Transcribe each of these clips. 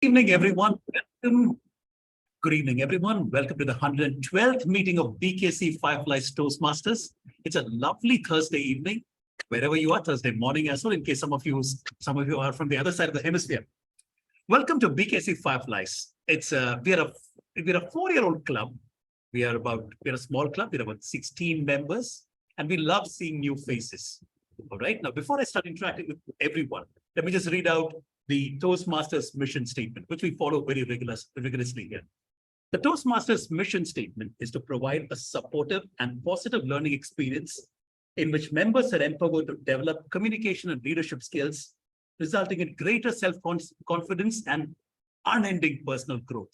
Evening, everyone. Welcome. Good evening, everyone. Welcome to the 112th meeting of BKC Fireflies Toastmasters. It's a lovely Thursday evening, wherever you are, Thursday morning as well, in case some of you are from the other side of the hemisphere. Welcome to BKC Fireflies. We're a 4-year-old club. We're a small club. We're about 16 members, and we love seeing new faces. All right. Now, before I start interacting with everyone, let me just read out the Toastmasters mission statement, which we follow very rigorously here. The Toastmasters mission statement is to provide a supportive and positive learning experience in which members are empowered to develop communication and leadership skills, resulting in greater self-confidence and unending personal growth.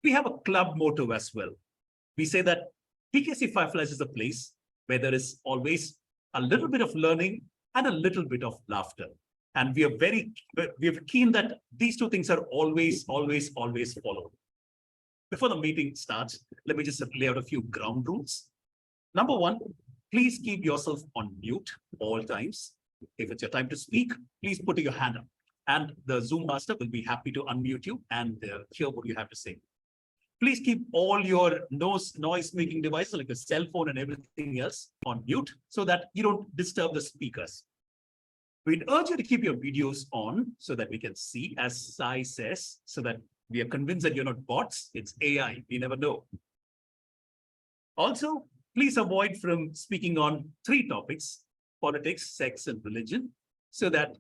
We have a club motto as well. We say that BKC Fireflies is a place where there is always a little bit of learning and a little bit of laughter. And we are keen that these two things are always followed. Before the meeting starts, let me just lay out a few ground rules. Number one, please keep yourself on mute all times. If it's your time to speak, please put your hand up, and the Zoom master will be happy to unmute you and hear what you have to say. Please keep all your noise-making devices like a cell phone and everything else on mute so that you don't disturb the speakers. We'd urge you to keep your videos on so that we can see, as Sai says, so that we are convinced that you're not bots. It's AI. We never know. Also, please avoid from speaking on 3 topics: politics, sex, and religion, so that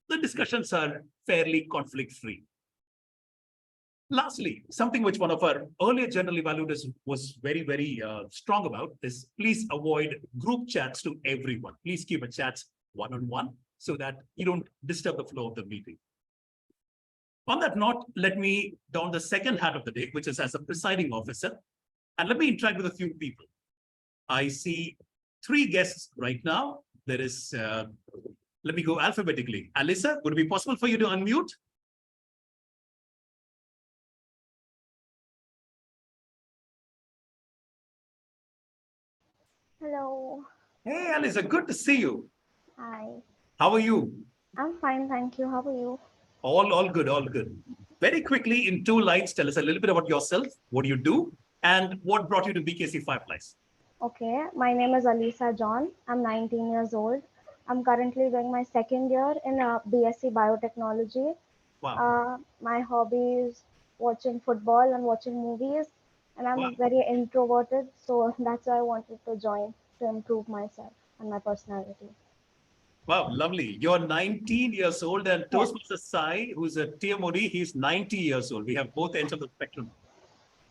the discussions are fairly conflict-free. Lastly, something which one of our earlier general evaluators was very strong about is please avoid group chats to everyone. Please keep a chat one-on-one so that you don't disturb the flow of the meeting. On that note, let me don the second hat of the day, which is as a presiding officer, and let me interact with a few people. I see 3 guests right now. There is, let me go alphabetically. Alyssa, would it be possible for you to unmute? Hello. Hey, Alyssa, good to see you. Hi. How are you? I'm fine, thank you. How are you? All good, all good. Very quickly, in 2 lines, tell us a little bit about yourself, what do you do, and what brought you to BKC Fireflies? Okay, my name is Alisa John. I'm 19 years old. I'm currently doing my 2nd year in BSc Biotechnology. Wow. My hobby is watching football and watching movies, and Wow. I'm very introverted, so that's why I wanted to join to improve myself and my personality. Wow, lovely. You're 19 years old, and Yes. Toastmaster Sai, who's a TMOD, he's 90 years old. We have both ends of the spectrum.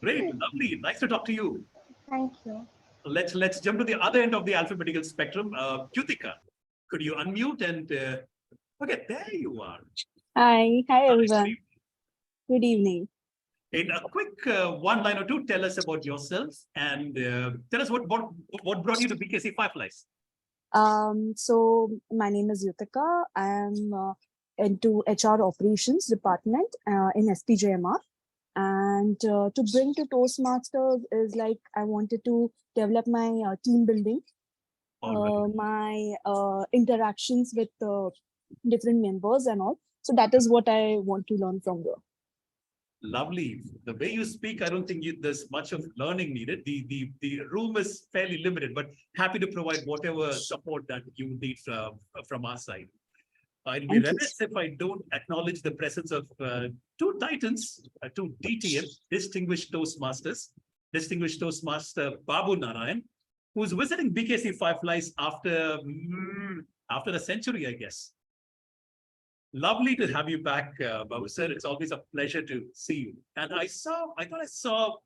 Great, lovely. Nice to talk to you. Thank you. Let's jump to the other end of the alphabetical spectrum. Yutika, could you unmute and okay, there you are. Hi everyone. Good evening. In a quick 1 line or 2, tell us about yourself and tell us what brought you to BKC Fireflies. So my name is Yutika. I am into HR operations department in SPJMR. And to bring to Toastmasters is like I wanted to develop my team building, my interactions with different members and all. So that is what I want to learn from there. Lovely. The way you speak, I don't think there's much of learning needed. The room is fairly limited, but happy to provide whatever support that you need from our side. I'd be remiss if I don't acknowledge the presence of 2 titans, 2 DTM, Distinguished Toastmasters, Distinguished Toastmaster Babu Narayan, who's visiting BKC Fireflies after a century, I guess. Lovely to have you back, Babu sir. It's always a pleasure to see you. And I thought I saw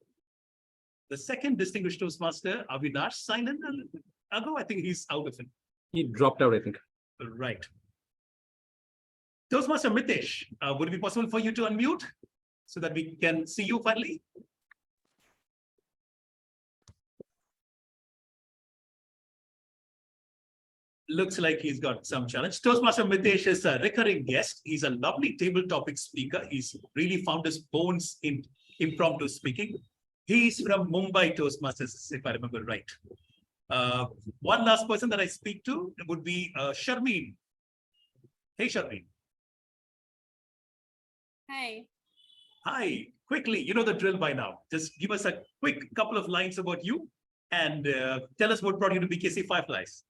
the 2nd Distinguished Toastmaster, Avinash, sign in a little bit ago. I think he's out of it. He dropped out, I think. Right. Toastmaster Mitesh, would it be possible for you to unmute so that we can see you finally? Looks like he's got some challenge. Toastmaster Mitesh is a recurring guest. He's a lovely table topic speaker. He's really found his bones in impromptu speaking. He's from Mumbai Toastmasters, if I remember right. One last person that I speak to would be Sharmeen. Hey, Sharmeen. Hi. Hi, quickly, you know the drill by now. Just give us a quick couple of lines about you and tell us what brought you to BKC Fireflies.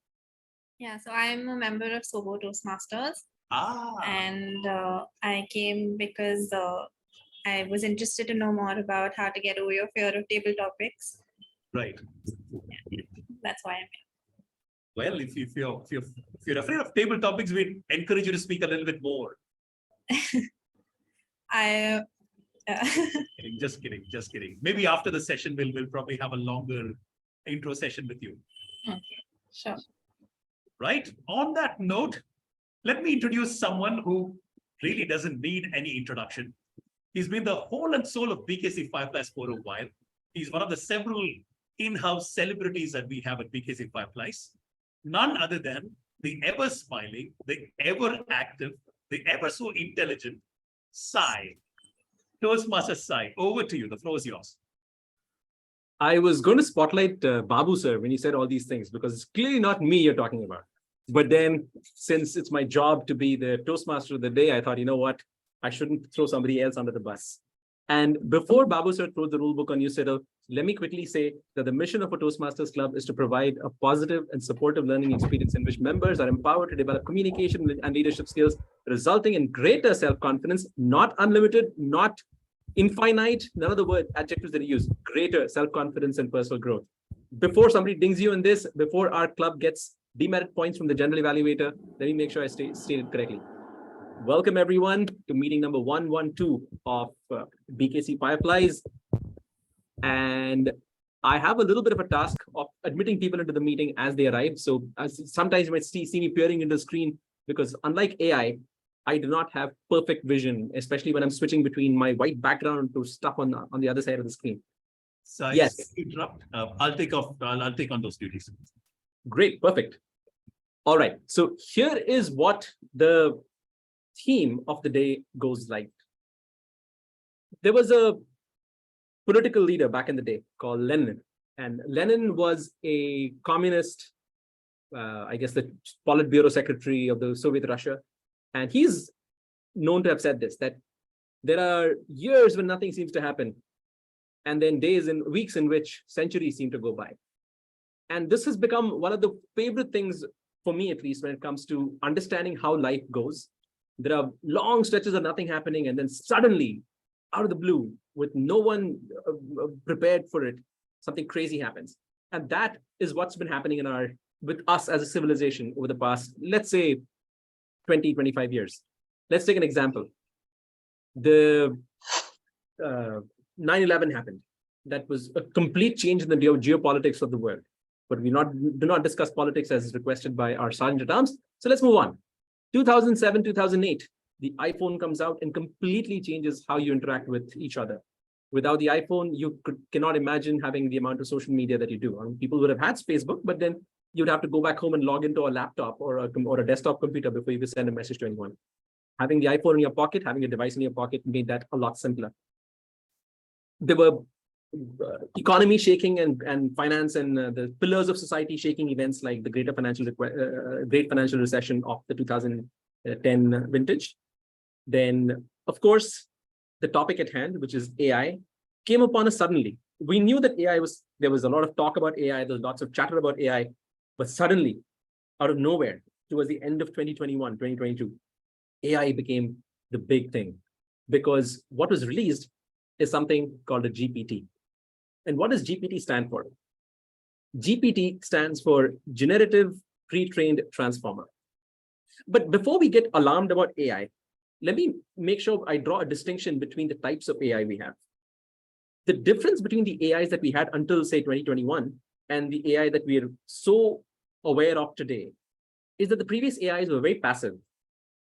Yeah, so I'm a member of Sobo Toastmasters, Ah, and I came because I was interested to know more about how to get over your fear of table topics. right. That's why I'm Well, if you're afraid of table topics, we encourage you to speak a little bit more. here. I Just kidding, just kidding. Maybe after the session, we'll probably have a longer intro session with you. okay, sure. Right. On that note, let me introduce someone who really doesn't need any introduction. He's been the whole and soul of BKC Fireflies for a while. He's one of the several in-house celebrities that we have at BKC Fireflies. None other than the ever smiling, the ever active, the ever so intelligent Sai. Toastmaster Sai, over to you. The floor is yours. I was going to spotlight Babu sir when he said all these things because it's clearly not me you're talking about. But then, since it's my job to be the Toastmaster of the day, I thought, you know what, I shouldn't throw somebody else under the bus. And before Babu sir throws the rule book on you, Siddle, let me quickly say that the mission of a Toastmasters Club is to provide a positive and supportive learning experience in which members are empowered to develop communication and leadership skills, resulting in greater self-confidence, not unlimited, not infinite, none of the word adjectives that you use, greater self-confidence and personal growth. Before somebody dings you in this, before our club gets demerit points from the general evaluator, let me make sure I state it correctly. Welcome everyone to meeting number 112 of BKC Fireflies. And I have a little bit of a task of admitting people into the meeting as they arrive. So sometimes you might see me peering into the screen because unlike AI, I do not have perfect vision, especially when I'm switching between my white background to stuff on the other side of the screen. So Yes. interrupt. I'll take on those duties. Great, perfect. All right, so here is what the theme of the day goes like. There was a political leader back in the day called Lenin, and Lenin was a communist, I guess the Politburo secretary of the Soviet Russia. And he's known to have said this, that there are years when nothing seems to happen, and then days and weeks in which centuries seem to go by. And this has become one of the favorite things, for me at least, when it comes to understanding how life goes. There are long stretches of nothing happening, and then suddenly, out of the blue, with no one prepared for it, something crazy happens. And that is what's been happening with us as a civilization over the past, let's say, 20, 25 years. Let's take an example. The 9/11 happened. That was a complete change in the geopolitics of the world. But we do not discuss politics as requested by our Sergeant at Arms. So let's move on. 2007, 2008, the iPhone comes out and completely changes how you interact with each other. Without the iPhone, you cannot imagine having the amount of social media that you do. I mean, people would have had Facebook, but then you'd have to go back home and log into a laptop or a desktop computer before you could send a message to anyone. Having the iPhone in your pocket, having a device in your pocket made that a lot simpler. There were economy shaking and finance and the pillars of society shaking events like the great financial recession of the 2010 vintage. Then, of course, the topic at hand, which is AI, came upon us suddenly. We knew that there was a lot of talk about AI, there was lots of chatter about AI, but suddenly, out of nowhere, towards the end of 2021, 2022, AI became the big thing because what was released is something called a GPT. And what does GPT stand for? GPT stands for Generative Pre-trained Transformer. But before we get alarmed about AI, let me make sure I draw a distinction between the types of AI we have. The difference between the AIs that we had until, say, 2021 and the AI that we are so aware of today is that the previous AIs were very passive.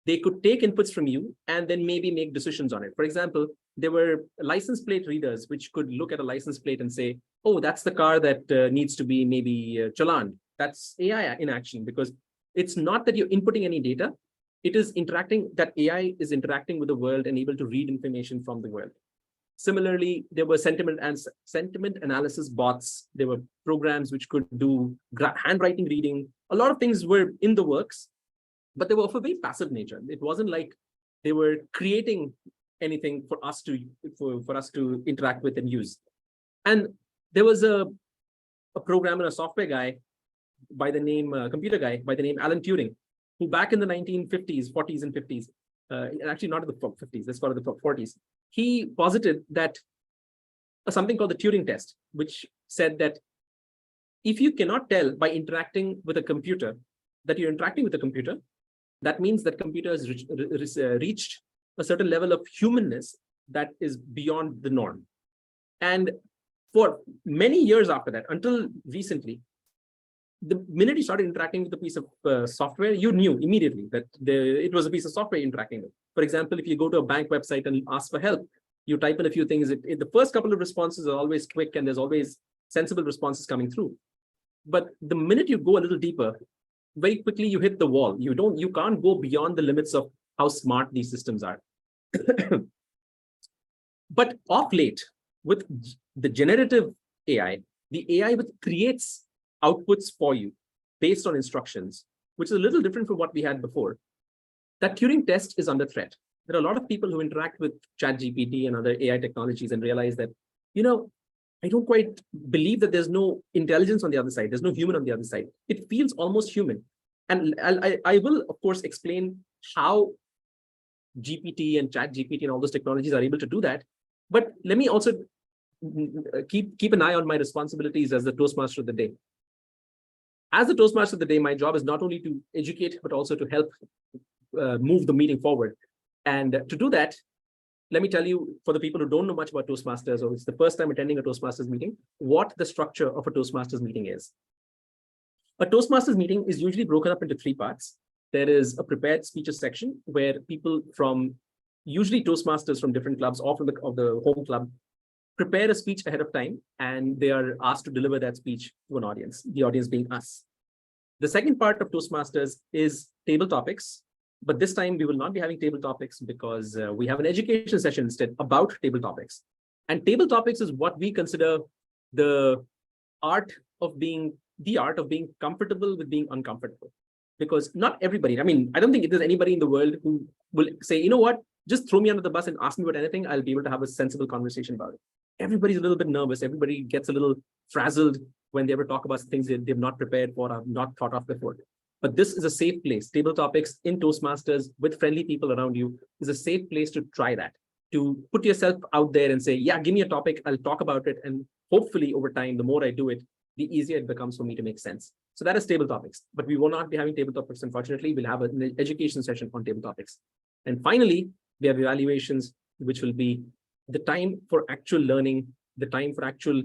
They could take inputs from you and then maybe make decisions on it. For example, there were license plate readers which could look at a license plate and say, oh, that's the car that needs to be maybe challaned. That's AI in action, because it's not that you're inputting any data. It is that AI is interacting with the world and able to read information from the world. Similarly, there were sentiment analysis bots. There were programs which could do handwriting reading. A lot of things were in the works, but they were of a very passive nature. It wasn't like they were creating anything for us to interact with and use. And there was a programmer, a software guy by the name, computer guy by the name Alan Turing, who back in the 1950s, 40s and 50s, actually not in the 50s, let's call it the 40s, he posited that something called the Turing test, which said that if you cannot tell by interacting with a computer that you're interacting with a computer, that means that computer has reached a certain level of humanness that is beyond the norm. And for many years after that, until recently, the minute you started interacting with a piece of software, you knew immediately that it was a piece of software you're interacting with. For example, if you go to a bank website and ask for help, you type in a few things. The first couple of responses are always quick and there's always sensible responses coming through. But the minute you go a little deeper, very quickly you hit the wall. You can't go beyond the limits of how smart these systems are. But of late, with the generative AI, the AI which creates outputs for you based on instructions, which is a little different from what we had before, that Turing test is under threat. There are a lot of people who interact with ChatGPT and other AI technologies and realize that, I don't quite believe that there's no intelligence on the other side. There's no human on the other side. It feels almost human. And I will, of course, explain how GPT and ChatGPT and all those technologies are able to do that. But let me also keep an eye on my responsibilities as the Toastmaster of the day. As the Toastmaster of the day, my job is not only to educate, but also to help move the meeting forward. And to do that, let me tell you, for the people who don't know much about Toastmasters, or it's the first time attending a Toastmasters meeting, what the structure of a Toastmasters meeting is. A Toastmasters meeting is usually broken up into 3 parts. There is a prepared speeches section where people from, usually Toastmasters from different clubs or from the home club, prepare a speech ahead of time, and they are asked to deliver that speech to an audience, the audience being us. The second part of Toastmasters is table topics, but this time we will not be having table topics because we have an education session instead about table topics. And table topics is what we consider the art of being comfortable with being uncomfortable. Because not everybody, I don't think there's anybody in the world who will say, you know what, just throw me under the bus and ask me about anything, I'll be able to have a sensible conversation about it. Everybody's a little bit nervous. Everybody gets a little frazzled when they ever talk about things that they've not prepared for or have not thought of before. But this is a safe place. Table topics in Toastmasters with friendly people around you is a safe place to try that, to put yourself out there and say, yeah, give me a topic, I'll talk about it. And hopefully over time, the more I do it, the easier it becomes for me to make sense. So that is table topics, but we will not be having table topics. Unfortunately, we'll have an education session on table topics. And finally, we have evaluations, which will be the time for actual learning, the time for actual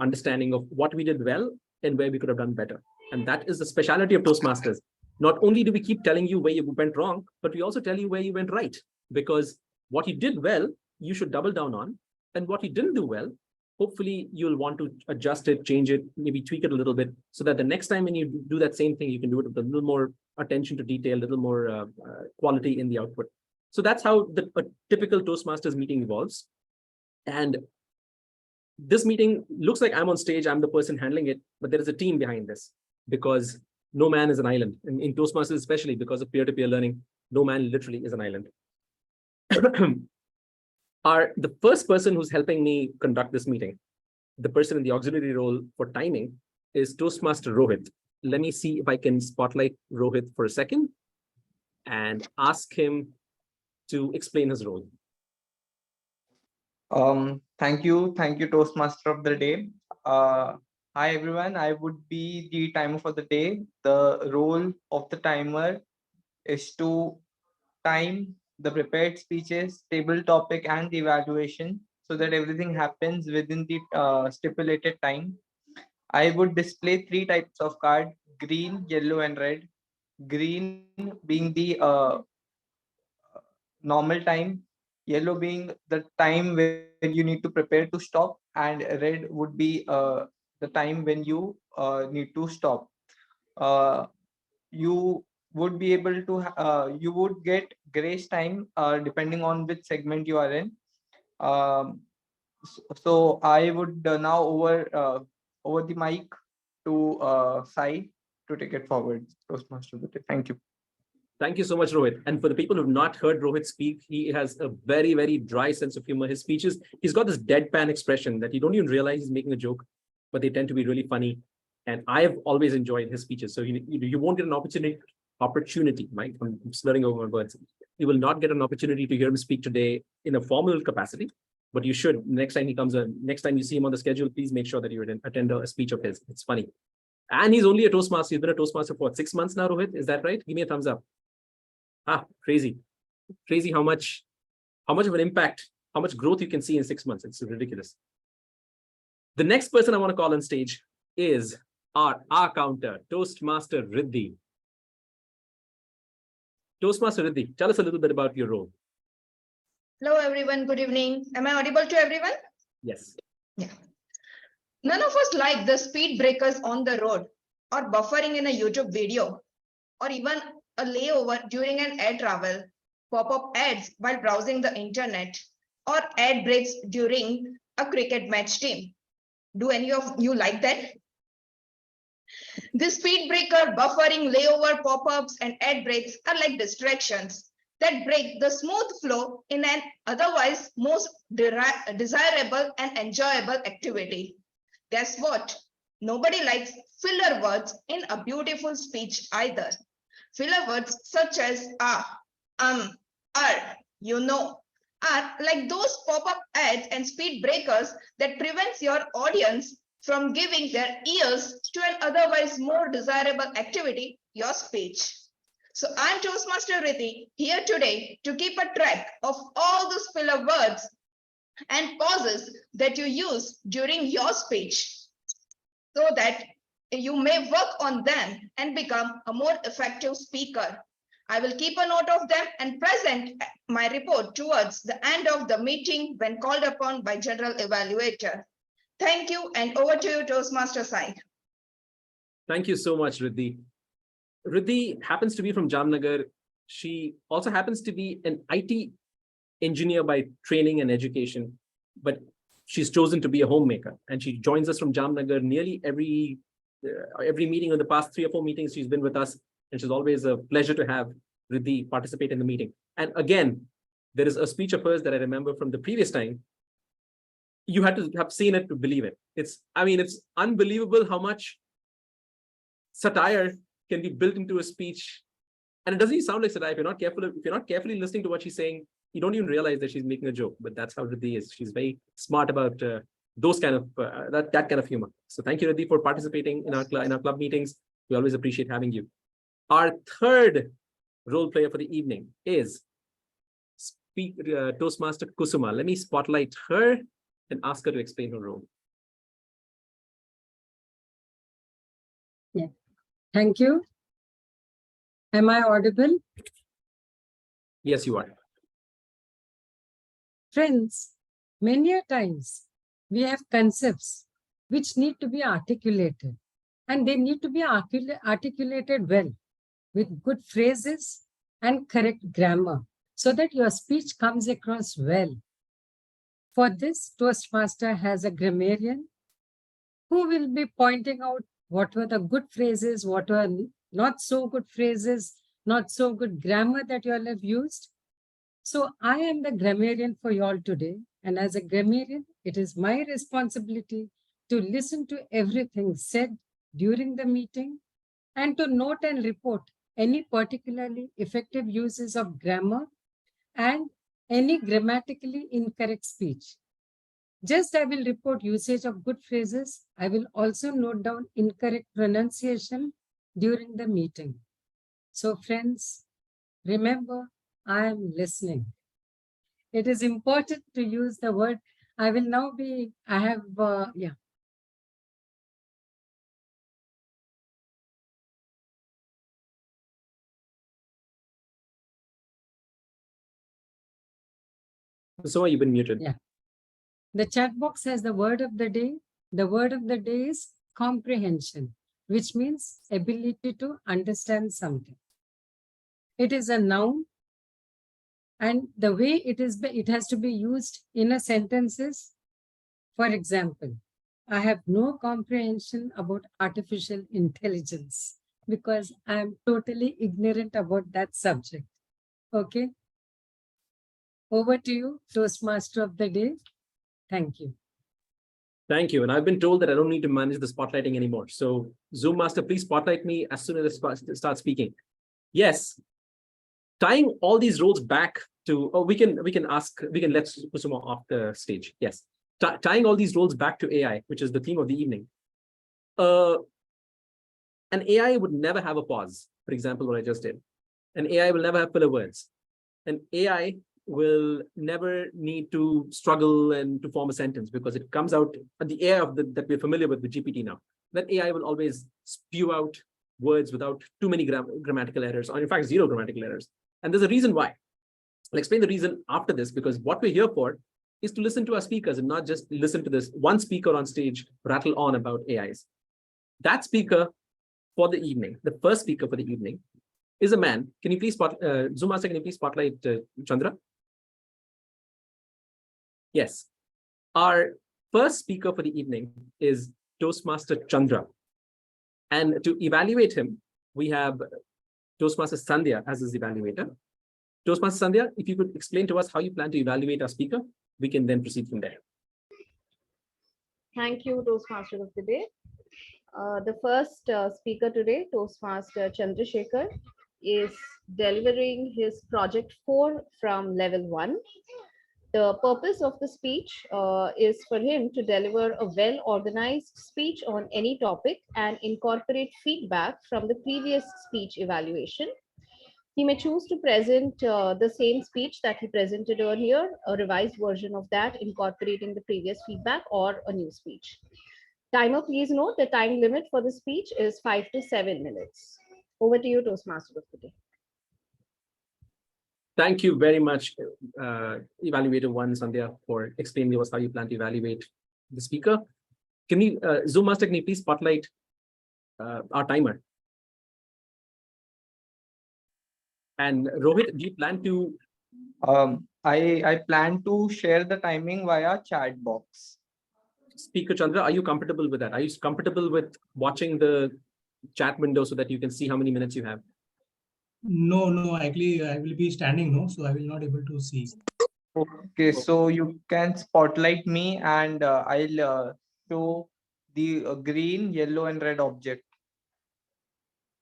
understanding of what we did well and where we could have done better. And that is the specialty of Toastmasters. Not only do we keep telling you where you went wrong, but we also tell you where you went right, because what you did well, you should double down on. And what you didn't do well, hopefully you'll want to adjust it, change it, maybe tweak it a little bit so that the next time when you do that same thing, you can do it with a little more attention to detail, a little more quality in the output. So that's how a typical Toastmasters meeting evolves. And this meeting looks like I'm on stage, I'm the person handling it, but there is a team behind this because no man is an island. And in Toastmasters, especially because of peer-to-peer learning, no man literally is an island. The first person who's helping me conduct this meeting, the person in the auxiliary role for timing, is Toastmaster Rohit. Let me see if I can spotlight Rohit for a second and ask him to explain his role. Thank you, Toastmaster of the day. Hi everyone, I would be the timer for the day. The role of the timer is to time the prepared speeches, table topic, and the evaluation so that everything happens within the stipulated time. I would display 3 types of card: green, yellow, and red. Green being the normal time, yellow being the time where you need to prepare to stop, and red would be the time when you need to stop. You would be able to you would get grace time depending on which segment you are in. So I would now over the mic to Sai to take it forward. Toastmaster of the day. Thank you. Thank you so much, Rohit. And for the people who've not heard Rohit speak, he has a very, very dry sense of humor. His speeches, he's got this deadpan expression that you don't even realize he's making a joke, but they tend to be really funny. And I've always enjoyed his speeches. So you won't get an opportunity, Mike. I'm slurring over my words. You will not get an opportunity to hear him speak today in a formal capacity, but you should. Next time he comes, next time you see him on the schedule, please make sure that you attend a speech of his. It's funny. And he's only a Toastmaster. He's been a Toastmaster for 6 months now, Rohit. Is that right? Give me a thumbs up. Crazy how much of an impact, how much growth you can see in 6 months. It's ridiculous. The next person I want to call on stage is our counter, Toastmaster Riddhi. Toastmaster Riddhi, tell us a little bit about your role. Hello, everyone. Good evening. Am I audible to everyone? Yes. Yeah. None of us like the speed breakers on the road or buffering in a YouTube video or even a layover during an air travel, pop-up ads while browsing the internet, or ad breaks during a cricket match team. Do any of you like that? This speed breaker, buffering, layover, pop-ups, and ad breaks are like distractions that break the smooth flow in an otherwise most desirable and enjoyable activity. Guess what? Nobody likes filler words in a beautiful speech either. Filler words such as you know, are like those pop-up ads and speed breakers that prevents your audience from giving their ears to an otherwise more desirable activity, your speech. So I'm Toastmaster Riddhi here today to keep a track of all those filler words and pauses that you use during your speech so that you may work on them and become a more effective speaker. I will keep a note of them and present my report towards the end of the meeting when called upon by General Evaluator. Thank you, and over to you, Toastmaster Sai. Thank you so much, Riddhi. Riddhi happens to be from Jamnagar. She also happens to be an IT engineer by training and education, but she's chosen to be a homemaker, and she joins us from Jamnagar nearly every meeting. In the past 3 or 4 meetings, she's been with us, and she's always a pleasure to have Riddhi participate in the meeting. And again, there is a speech of hers that I remember from the previous time. You had to have seen it to believe it. It's unbelievable how much satire can be built into a speech. And it doesn't even sound like satire. If you're not carefully listening to what she's saying, you don't even realize that she's making a joke. But that's how Riddhi is. She's very smart about those kind of that kind of humor. So thank you, Riddhi, for participating in our club meetings. We always appreciate having you. Our third role player for the evening is Toastmaster Kusuma. Let me spotlight her and ask her to explain her role. Yeah, thank you. Am I audible? Yes, you are. Friends, many a times we have concepts which need to be articulated, and they need to be articulated well with good phrases and correct grammar so that your speech comes across well. For this, Toastmaster has a grammarian who will be pointing out what were the good phrases, what were not so good phrases, not so good grammar that you all have used. So I am the grammarian for you all today. And as a grammarian, it is my responsibility to listen to everything said during the meeting and to note and report any particularly effective uses of grammar and any grammatically incorrect speech. Just I will report usage of good phrases. I will also note down incorrect pronunciation during the meeting. So friends, remember, I am listening. It is important to use the word. So you've been muted. Yeah. The chat box has the word of the day. The word of the day is comprehension, which means ability to understand something. It is a noun, and the way it has to be used in a sentence is, for example, I have no comprehension about artificial intelligence. because I'm totally ignorant about that subject. Okay. Over to you, Toastmaster of the day. Thank you. Thank you. And I've been told that I don't need to manage the spotlighting anymore. So Zoom Master, please spotlight me as soon as I start speaking. Yes. Tying all these roles back to, we can let Kusuma off the stage. Yes. Tying all these roles back to AI, which is the theme of the evening. An AI would never have a pause. For example, what I just did. An AI will never have filler words. An AI will never need to struggle and to form a sentence because it comes out at the AI that we're familiar with GPT now. That AI will always spew out words without too many grammatical errors, or in fact, zero grammatical errors. And there's a reason why. I'll explain the reason after this, because what we're here for is to listen to our speakers and not just listen to this one speaker on stage rattle on about AIs. That speaker for the evening, the first speaker for the evening, is a man. Can you please Zoom Master, can you please spotlight Chandra? Yes. Our first speaker for the evening is Toastmaster Chandra. And to evaluate him, we have Toastmaster Sandhya as his evaluator. Toastmaster Sandhya, if you could explain to us how you plan to evaluate our speaker, we can then proceed from there. Thank you, Toastmaster of the day. The first speaker today, Toastmaster Chandrasekhar, is delivering his project 4 from level 1. The purpose of the speech is for him to deliver a well-organized speech on any topic and incorporate feedback from the previous speech evaluation. He may choose to present the same speech that he presented earlier, a revised version of that, incorporating the previous feedback, or a new speech. Timer, please note the time limit for the speech is 5 to 7 minutes. Over to you, Toastmaster of the day. Thank you very much, Evaluator 1, Sandhya, for explaining to us how you plan to evaluate the speaker. Can you, Zoom Master, can you please spotlight our timer? And Rohit, do you plan to? I plan to share the timing via chat box. Speaker Chandra, are you comfortable with that? Are you comfortable with watching the chat window so that you can see how many minutes you have? No, actually I will be standing, no, so I will not able to see. Okay, so you can spotlight me and I'll show the green, yellow and red object.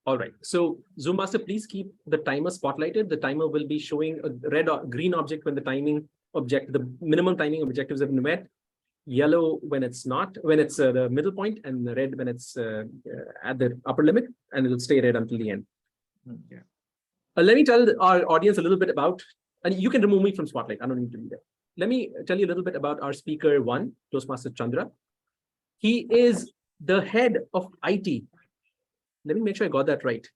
All right. So Zoom Master, please keep the timer spotlighted. The timer will be showing a red or green object when the minimum timing objectives have been met. Yellow when it's not, when it's the middle point, and the red when it's at the upper limit, and it'll stay red until the end. Yeah. Let me tell our audience a little bit about, and you can remove me from spotlight. I don't need to be there. Let me tell you a little bit about our speaker 1, Toastmaster Chandra. He is the head of IT. Let me make sure I got that right.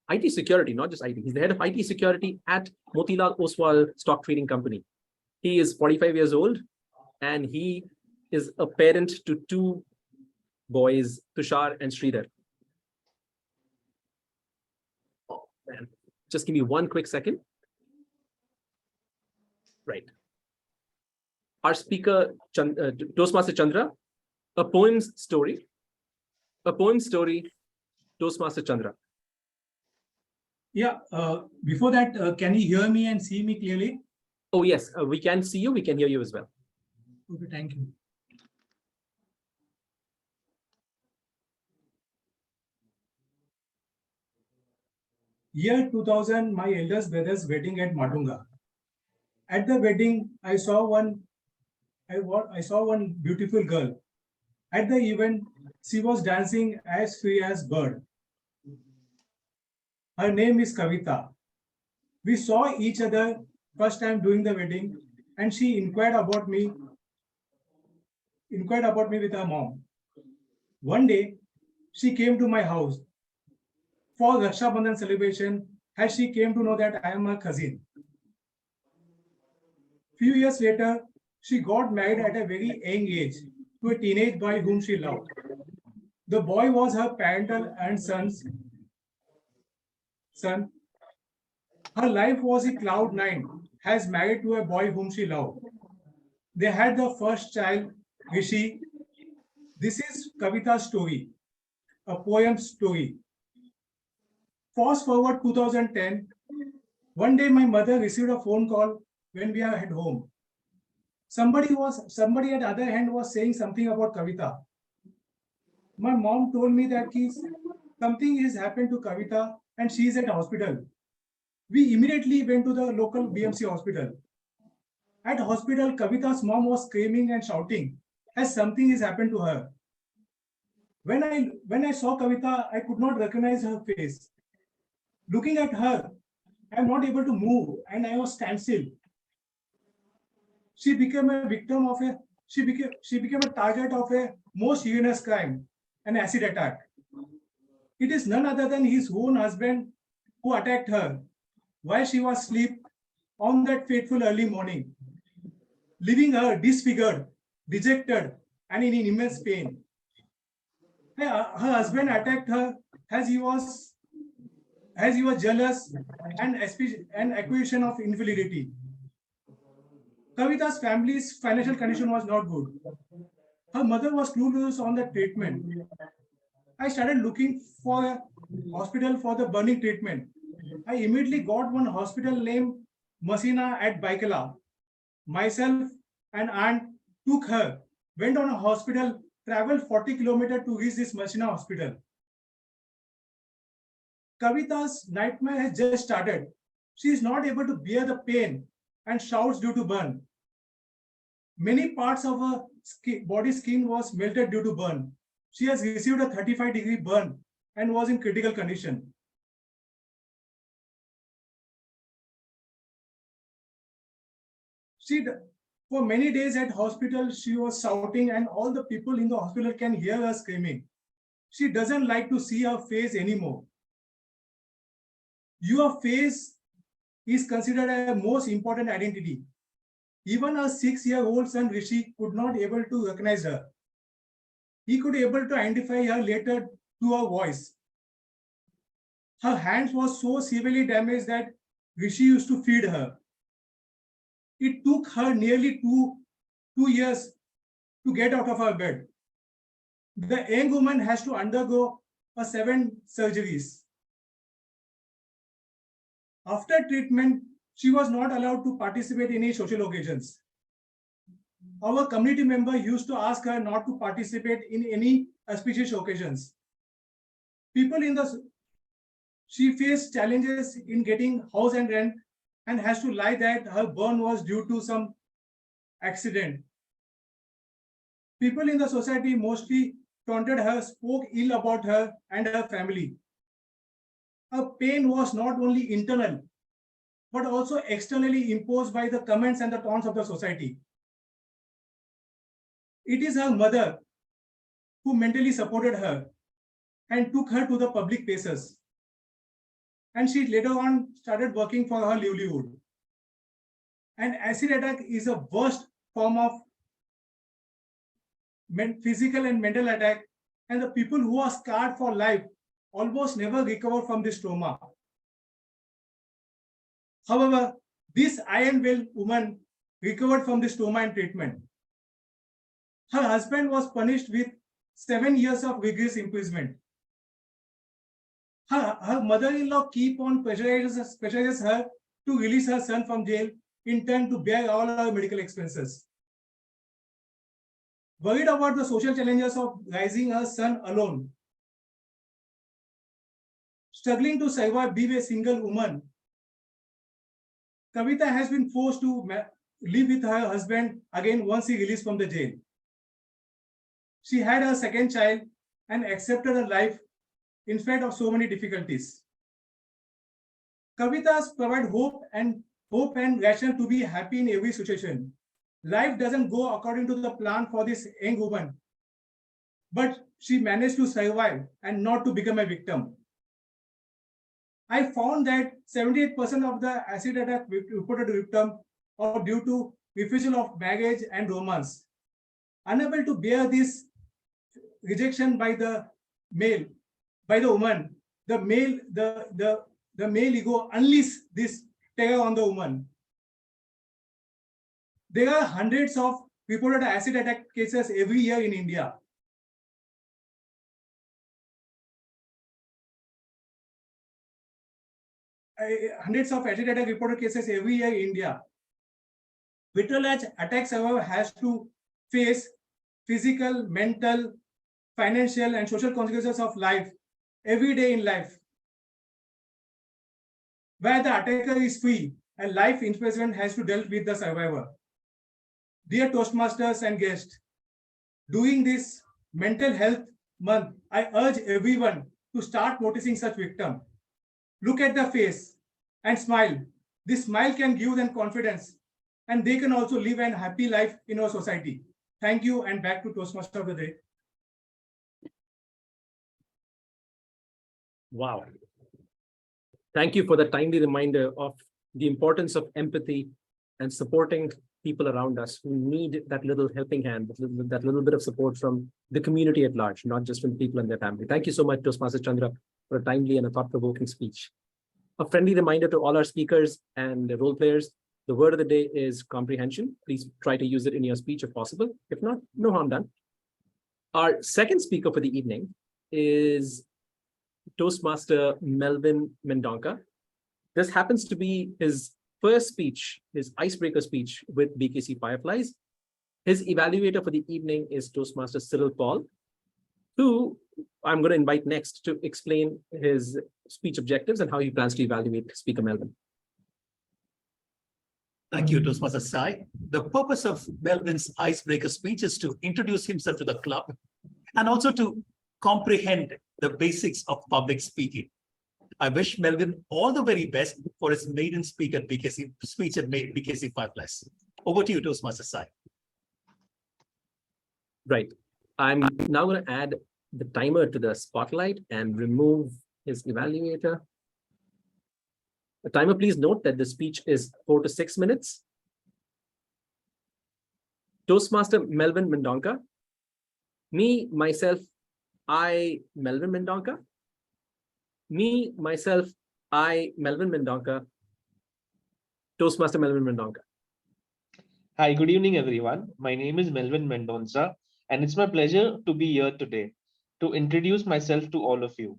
IT security, not just IT. He's the head of IT security at Motilal Oswal Stock Trading Company. He is 45 years old, and he is a parent to 2 boys, Tushar and Sridhar. Oh, man. Just give me one quick second. Right. Our speaker, Toastmaster Chandra, a poem story, Toastmaster Chandra. Yeah, before that, can you hear me and see me clearly? Oh, yes, we can see you, we can hear you as well. Okay, thank you. Year 2000, my eldest brother's wedding at Madunga. At the wedding, I saw one beautiful girl. At the event, she was dancing as free as bird. Her name is Kavita. We saw each other first time during the wedding, and she inquired about me with her mom. One day, she came to my house for Raksha Bandhan celebration, as she came to know that I am her cousin. Few years later, she got married at a very young age to a teenage boy whom she loved. The boy was her parental and son. Her life was a cloud 9, as married to a boy whom she loved. They had the first child, Rishi. This is Kavita's story, a poem story. Fast forward 2010, one day my mother received a phone call when we are at home. Somebody at the other hand was saying something about Kavita. My mom told me that something has happened to Kavita and she is at hospital. We immediately went to the local BMC hospital. At hospital, Kavita's mom was screaming and shouting as something has happened to her. When I saw Kavita, I could not recognize her face. Looking at her, I am not able to move and I was standstill. She became a victim of she became a target of a most heinous crime, an acid attack. It is none other than his own husband who attacked her while she was asleep on that fateful early morning, leaving her disfigured, dejected, and in immense pain. Her husband attacked her as he was jealous and accusation of infidelity. Kavita's family's financial condition was not good. Her mother was clueless on the treatment. I started looking for a hospital for the burning treatment. I immediately got one hospital named Masina at Baikala. Myself and aunt took her, went on a hospital, traveled 40 kilometers to reach this Masina hospital. Kavita's nightmare has just started. She is not able to bear the pain and shouts due to burn. Many parts of her body skin was melted due to burn. She has received a 35-degree burn and was in critical condition. For many days at hospital, she was shouting and all the people in the hospital can hear her screaming. She doesn't like to see her face anymore. Your face is considered a most important identity. Even a 6-year-old son Rishi could not able to recognize her. He could able to identify her later to her voice. Her hands was so severely damaged that Rishi used to feed her. It took her nearly two years to get out of her bed. The young woman has to undergo 7 surgeries. After treatment, she was not allowed to participate in any social occasions. Our community member used to ask her not to participate in any auspicious occasions. She faced challenges in getting house and rent and has to lie that her burn was due to some accident. People in the society mostly taunted her, spoke ill about her and her family. Her pain was not only internal, but also externally imposed by the comments and the taunts of the society. It is her mother who mentally supported her and took her to the public places. And she later on started working for her livelihood. An acid attack is a worst form of physical and mental attack, and the people who are scarred for life almost never recover from this trauma. However, this iron will woman recovered from this trauma and treatment. Her husband was punished with 7 years of rigorous imprisonment. Her mother-in-law keep on pressurizes her to release her son from jail, in turn to bear all her medical expenses. Worried about the social challenges of raising her son alone, struggling to survive being a single woman, Kavita has been forced to live with her husband again once he released from the jail. She had her second child and accepted her life in spite of so many difficulties. Kavitas provide hope and rationale to be happy in every situation. Life doesn't go according to the plan for this young woman, but she managed to survive and not to become a victim. I found that 78% of the acid attack reported victim are due to refusal of marriage and romance. Unable to bear this rejection by the male, by the woman, the male ego unleashes this terror on the woman. There are hundreds of reported acid attack cases every year in India. hundreds of acid attack reported cases every year in India. Vital attack survivor has to face physical, mental, financial, and social consequences of life every day in life, where the attacker is free and life imprisonment has to deal with the survivor. Dear Toastmasters and guests, during this mental health month, I urge everyone to start noticing such victims. Look at the face and smile. This smile can give them confidence, and they can also live a happy life in our society. Thank you, and back to Toastmaster of the day. Wow. Thank you for the timely reminder of the importance of empathy and supporting people around us who need that little helping hand, that little bit of support from the community at large, not just from people and their family. Thank you so much, Toastmaster Chandra, for a timely and a thought-provoking speech. A friendly reminder to all our speakers and the role players, the word of the day is comprehension. Please try to use it in your speech if possible. If not, no harm done. Our second speaker for the evening is Toastmaster Melvin Mendonca. This happens to be his first speech, his icebreaker speech with BKC Fireflies. His evaluator for the evening is Toastmaster Cyril Paul, who I'm going to invite next to explain his speech objectives and how he plans to evaluate Speaker Melvin. Thank you, Toastmaster Sai. The purpose of Melvin's icebreaker speech is to introduce himself to the club and also to comprehend the basics of public speaking. I wish Melvin all the very best for his maiden speech at BKC Fireflies. Over to you, Toastmaster Sai. Right. I'm now going to add the timer to the spotlight and remove his evaluator. The timer, please note that the speech is 4 to 6 minutes. Toastmaster Melvin Mendonca. Me, myself, I, Melvin Mendonca. Me, myself, I, Melvin Mendonca. Toastmaster Melvin Mendonca. Hi, good evening, everyone. My name is Melvin Mendonca, and it's my pleasure to be here today to introduce myself to all of you.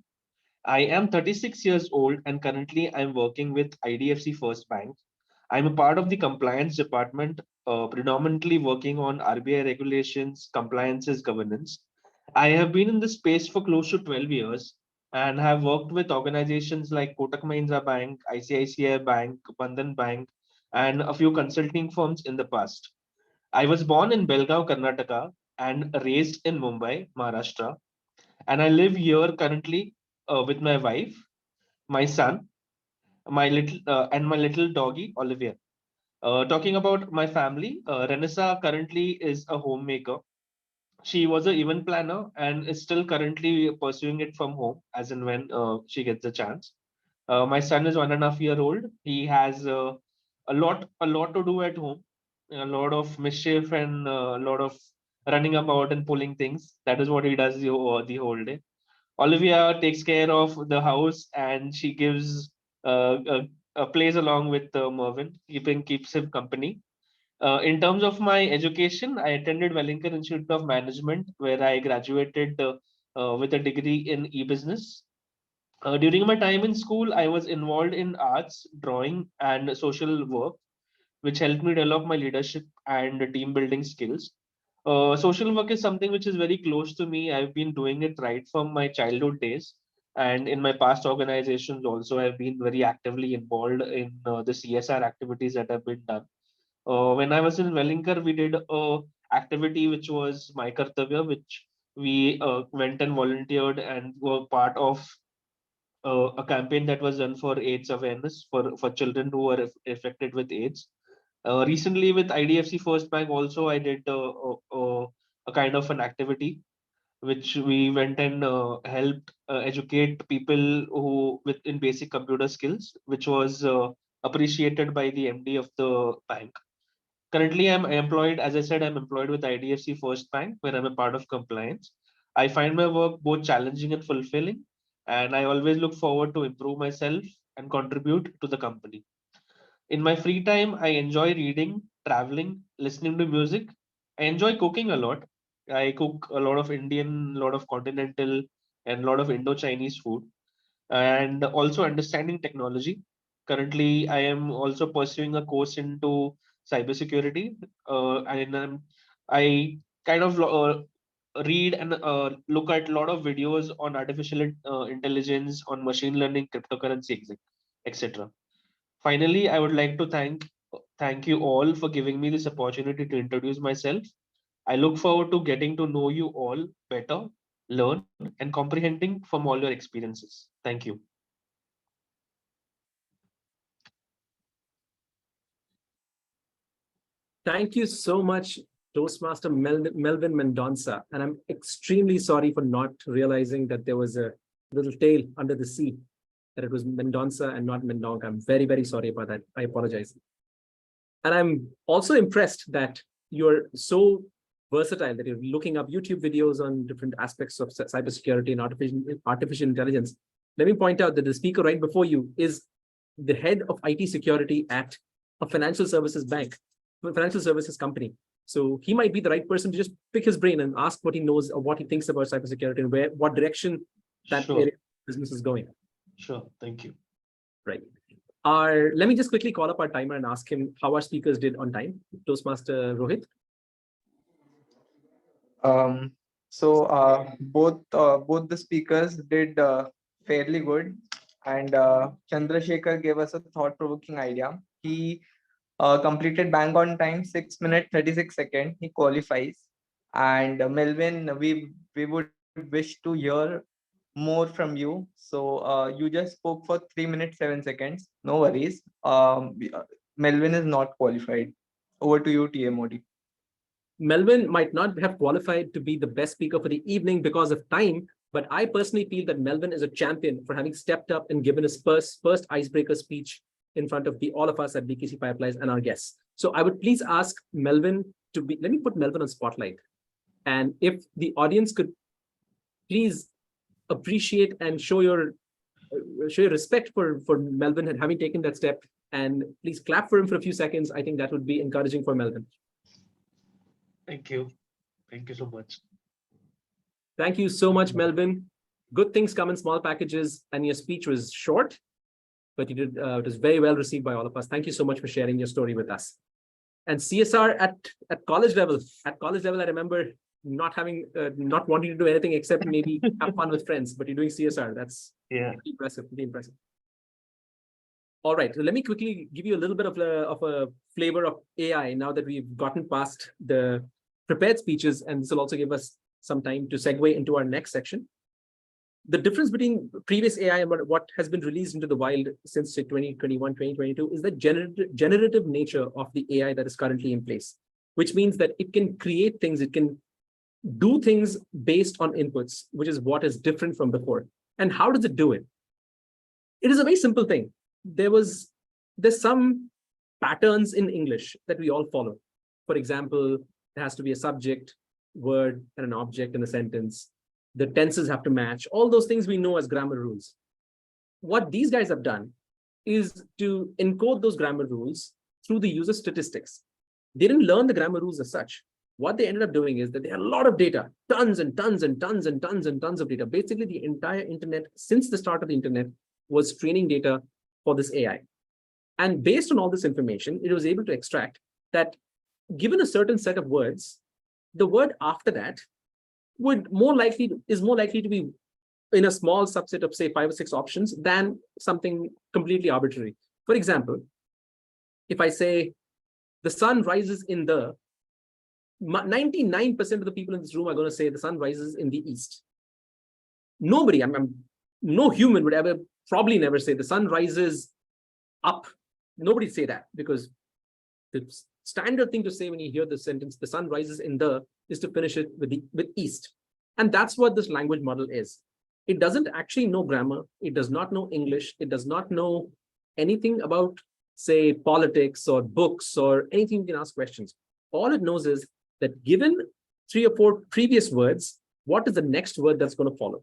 I am 36 years old, and currently I'm working with IDFC First Bank. I'm a part of the compliance department, predominantly working on RBI regulations, compliances, governance. I have been in this space for close to 12 years and have worked with organizations like Kotak Mahindra Bank, ICICI Bank, Bandhan Bank, and a few consulting firms in the past. I was born in Belgaum, Karnataka, and raised in Mumbai, Maharashtra. And I live here currently with my wife, my son, my little doggy, Olivia. Talking about my family, Renessa currently is a homemaker. She was an event planner and is still currently pursuing it from home as and when she gets the chance. My son is 1.5 years old. He has a lot to do at home, a lot of mischief and a lot of running about and pulling things. That is what he does the whole day. Olivia takes care of the house and she gives plays along with Mervyn, keeps him company. In terms of my education, I attended Wellington Institute of Management, where I graduated with a degree in e-business. During my time in school, I was involved in arts, drawing, and social work, which helped me develop my leadership and team building skills. Social work is something which is very close to me. I've been doing it right from my childhood days. And in my past organizations also, I've been very actively involved in the CSR activities that have been done. When I was in Wellinger, we did a activity which was My Kartavya, which we went and volunteered and were part of a campaign that was done for AIDS awareness for children who were affected with AIDS. Recently with IDFC First Bank also, I did a kind of an activity which we went and helped educate people who in basic computer skills, which was appreciated by the MD of the bank. Currently, I'm employed, as I said, I'm employed with IDFC First Bank, where I'm a part of compliance. I find my work both challenging and fulfilling, and I always look forward to improve myself and contribute to the company. In my free time, I enjoy reading, traveling, listening to music. I enjoy cooking a lot. I cook a lot of Indian, a lot of continental, and a lot of Indo-Chinese food, and also understanding technology. Currently, I am also pursuing a course into cybersecurity, and I kind of read and look at a lot of videos on artificial intelligence, on machine learning, cryptocurrency, etc. Finally, I would like to thank you all for giving me this opportunity to introduce myself. I look forward to getting to know you all better, learn, and comprehending from all your experiences. Thank you. Thank you so much, Toastmaster Melvin Mendonça. And I'm extremely sorry for not realizing that there was a little tail under the sea, that it was Mendonça and not Mendonca. I'm very, very sorry about that. I apologize. And I'm also impressed that you're so versatile, that you're looking up YouTube videos on different aspects of cybersecurity and artificial intelligence. Let me point out that the speaker right before you is the head of IT security at a financial services company. So he might be the right person to just pick his brain and ask what he knows or what he thinks about cybersecurity and what direction that area of business is going. Sure, thank you. Right. Let me just quickly call up our timer and ask him how our speakers did on time. Toastmaster Rohit. Both the speakers did fairly good, and Chandrasekhar gave us a thought-provoking idea. He completed bang on time, 6 minutes 36 seconds. He qualifies. And Melvin, we would wish to hear more from you. So you just spoke for 3 minutes 7 seconds. No worries. Melvin is not qualified. Over to you, TMOD. Melvin might not have qualified to be the best speaker for the evening because of time, but I personally feel that Melvin is a champion for having stepped up and given his first icebreaker speech in front of all of us at BKC Fireflies and our guests. So I would please ask Melvin let me put Melvin on spotlight. And if the audience could please appreciate and show your respect for Melvin and having taken that step, and please clap for him for a few seconds. I think that would be encouraging for Melvin. Thank you. Thank you so much. Thank you so much, Melvin. Good things come in small packages, and your speech was short, but you did. It was very well received by all of us. Thank you so much for sharing your story with us. And CSR at college level. At college level, I remember not wanting to do anything except maybe have fun with friends. But you're doing CSR. That's impressive. Pretty impressive. All right, so let me quickly give you a little bit of a flavor of AI now that we've gotten past the prepared speeches, and this will also give us some time to segue into our next section. The difference between previous AI and what has been released into the wild since 2021, 2022 is the generative nature of the AI that is currently in place, which means that it can create things, it can do things based on inputs, which is what is different from before. And how does it do it? It is a very simple thing. There's some patterns in English that we all follow. For example, there has to be a subject, word, and an object in a sentence. The tenses have to match. All those things we know as grammar rules. What these guys have done is to encode those grammar rules through the use of statistics. They didn't learn the grammar rules as such. What they ended up doing is that they had a lot of data, tons and tons and tons and tons and tons of data. Basically, the entire internet, since the start of the internet, was training data for this AI. And based on all this information, it was able to extract that given a certain set of words, the word after that is more likely to be in a small subset of, say, 5 or 6 options than something completely arbitrary. For example, if I say the sun rises in the, 99% of the people in this room are going to say the sun rises in the east. Nobody, no human would ever, probably never say the sun rises up. Nobody say that, because the standard thing to say when you hear the sentence, the sun rises in the, is to finish it with east. And that's what this language model is. It doesn't actually know grammar. It does not know English. It does not know anything about, say, politics or books or anything you can ask questions. All it knows is that given 3 or 4 previous words, what is the next word that's going to follow?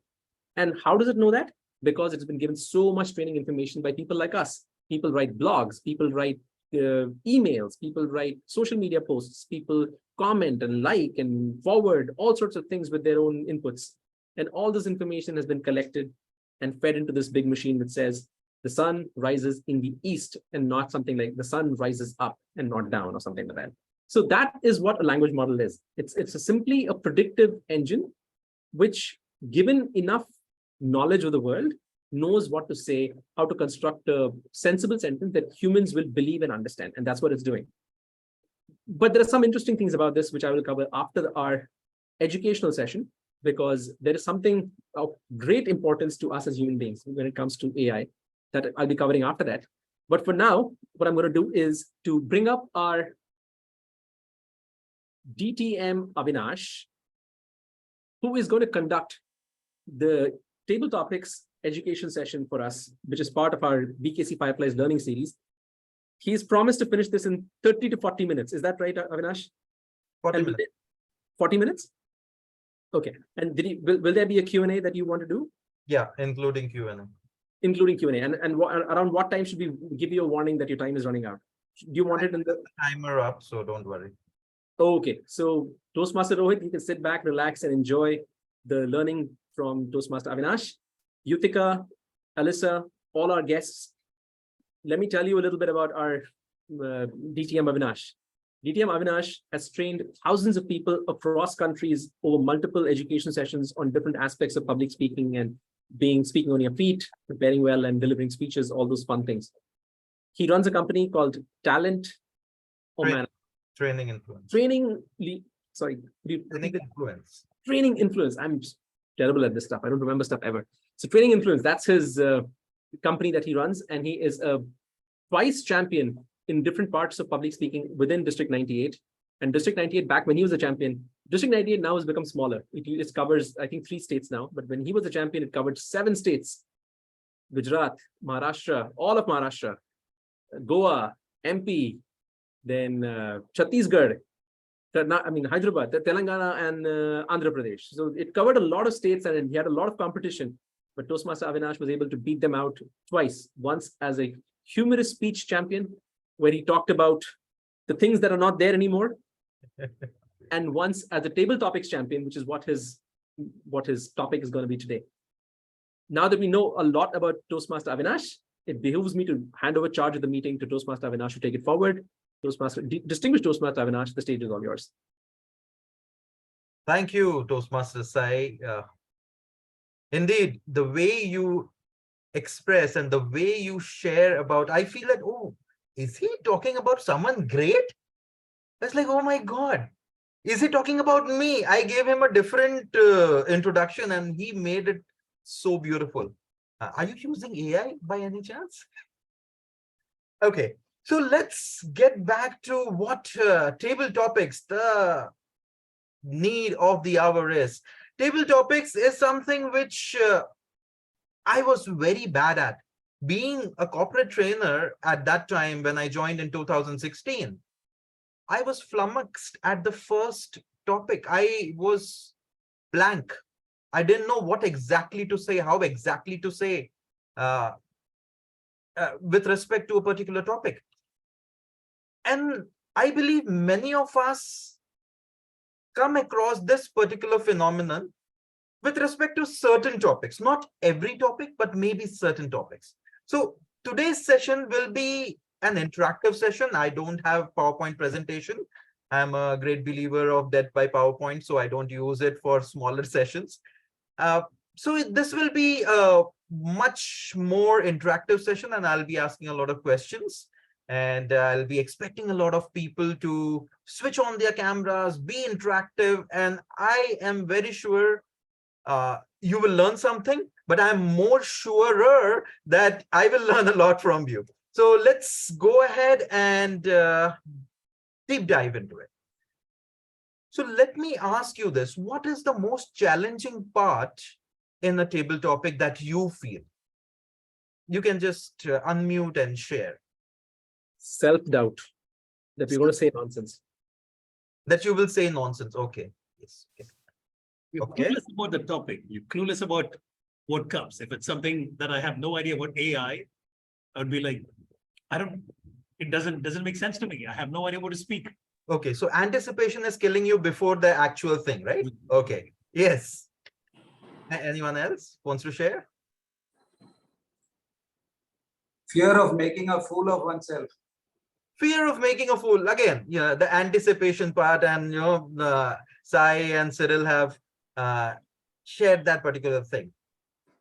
And how does it know that? Because it's been given so much training information by people like us. People write blogs, people write emails, people write social media posts, people comment and like and forward all sorts of things with their own inputs. And all this information has been collected and fed into this big machine that says, the sun rises in the east and not something like the sun rises up and not down or something like that. So that is what a language model is. It's simply a predictive engine, which, given enough knowledge of the world, knows what to say, how to construct a sensible sentence that humans will believe and understand. And that's what it's doing. But there are some interesting things about this, which I will cover after our educational session, because there is something of great importance to us as human beings when it comes to AI that I'll be covering after that. But for now, what I'm going to do is to bring up our DTM Avinash, who is going to conduct the table topics education session for us, which is part of our BKC Fireflies learning series. He's promised to finish this in 30 to 40 minutes. Is that right, Avinash? 40 minutes. 40 minutes? Okay. And will there be a Q&A that you want to do? Yeah, including Q&A. Including Q&A. And around what time should we give you a warning that your time is running out? Do you want it in the timer up, so don't worry. Okay. So Toastmaster Rohit, you can sit back, relax, and enjoy the learning from Toastmaster Avinash. Yutika, Alyssa, all our guests. Let me tell you a little bit about our DTM Avinash. DTM Avinash has trained thousands of people across countries over multiple education sessions on different aspects of public speaking and speaking on your feet, preparing well and delivering speeches, all those fun things. He runs a company called Talent Training Influence. Training Influence. Training Influence. I'm terrible at this stuff. I don't remember stuff ever. So Training Influence, that's his company that he runs. And he is a vice champion in different parts of public speaking within District 98. And District 98, back when he was a champion, District 98 now has become smaller. It covers, I think, 3 states now. But when he was a champion, it covered 7 states. Gujarat, Maharashtra, all of Maharashtra, Goa, MP, then Chhattisgarh, Hyderabad, Telangana, and Andhra Pradesh. So it covered a lot of states and he had a lot of competition. But Toastmaster Avinash was able to beat them out twice. Once as a humorous speech champion, where he talked about the things that are not there anymore. And once as a table topics champion, which is what his topic is going to be today. Now that we know a lot about Toastmaster Avinash, it behooves me to hand over charge of the meeting to Toastmaster Avinash to take it forward. Distinguished Toastmaster Avinash, the stage is all yours. Thank you, Toastmaster Sai. Indeed, the way you express and the way you share about, I feel like, oh, is he talking about someone great? It's like, oh my God, is he talking about me? I gave him a different introduction and he made it so beautiful. Are you using AI by any chance? Okay, so let's get back to what table topics, the need of the hour is. Table topics is something which I was very bad at. Being a corporate trainer at that time when I joined in 2016, I was flummoxed at the first topic. I was blank. I didn't know what exactly to say, how exactly to say with respect to a particular topic. And I believe many of us come across this particular phenomenon with respect to certain topics, not every topic, but maybe certain topics. So today's session will be an interactive session. I don't have PowerPoint presentation. I'm a great believer of death by PowerPoint, so I don't use it for smaller sessions. So this will be a much more interactive session, and I'll be asking a lot of questions. And I'll be expecting a lot of people to switch on their cameras, be interactive. And I am very sure you will learn something, but I'm more surer that I will learn a lot from you. So let's go ahead and deep dive into it. So let me ask you this. What is the most challenging part in a table topic that you feel? You can just unmute and share. Self-doubt that we're going to say nonsense. That you will say nonsense. Okay. Yes. Okay. You're clueless about the topic. You're clueless about what comes. If it's something that I have no idea what AI, I would be like, it doesn't make sense to me. I have no idea what to speak. Okay, so anticipation is killing you before the actual thing, right? Okay. Yes. Anyone else wants to share? Fear of making a fool of oneself. Fear of making a fool. Again, the anticipation part, and Sai and Cyril have shared that particular thing.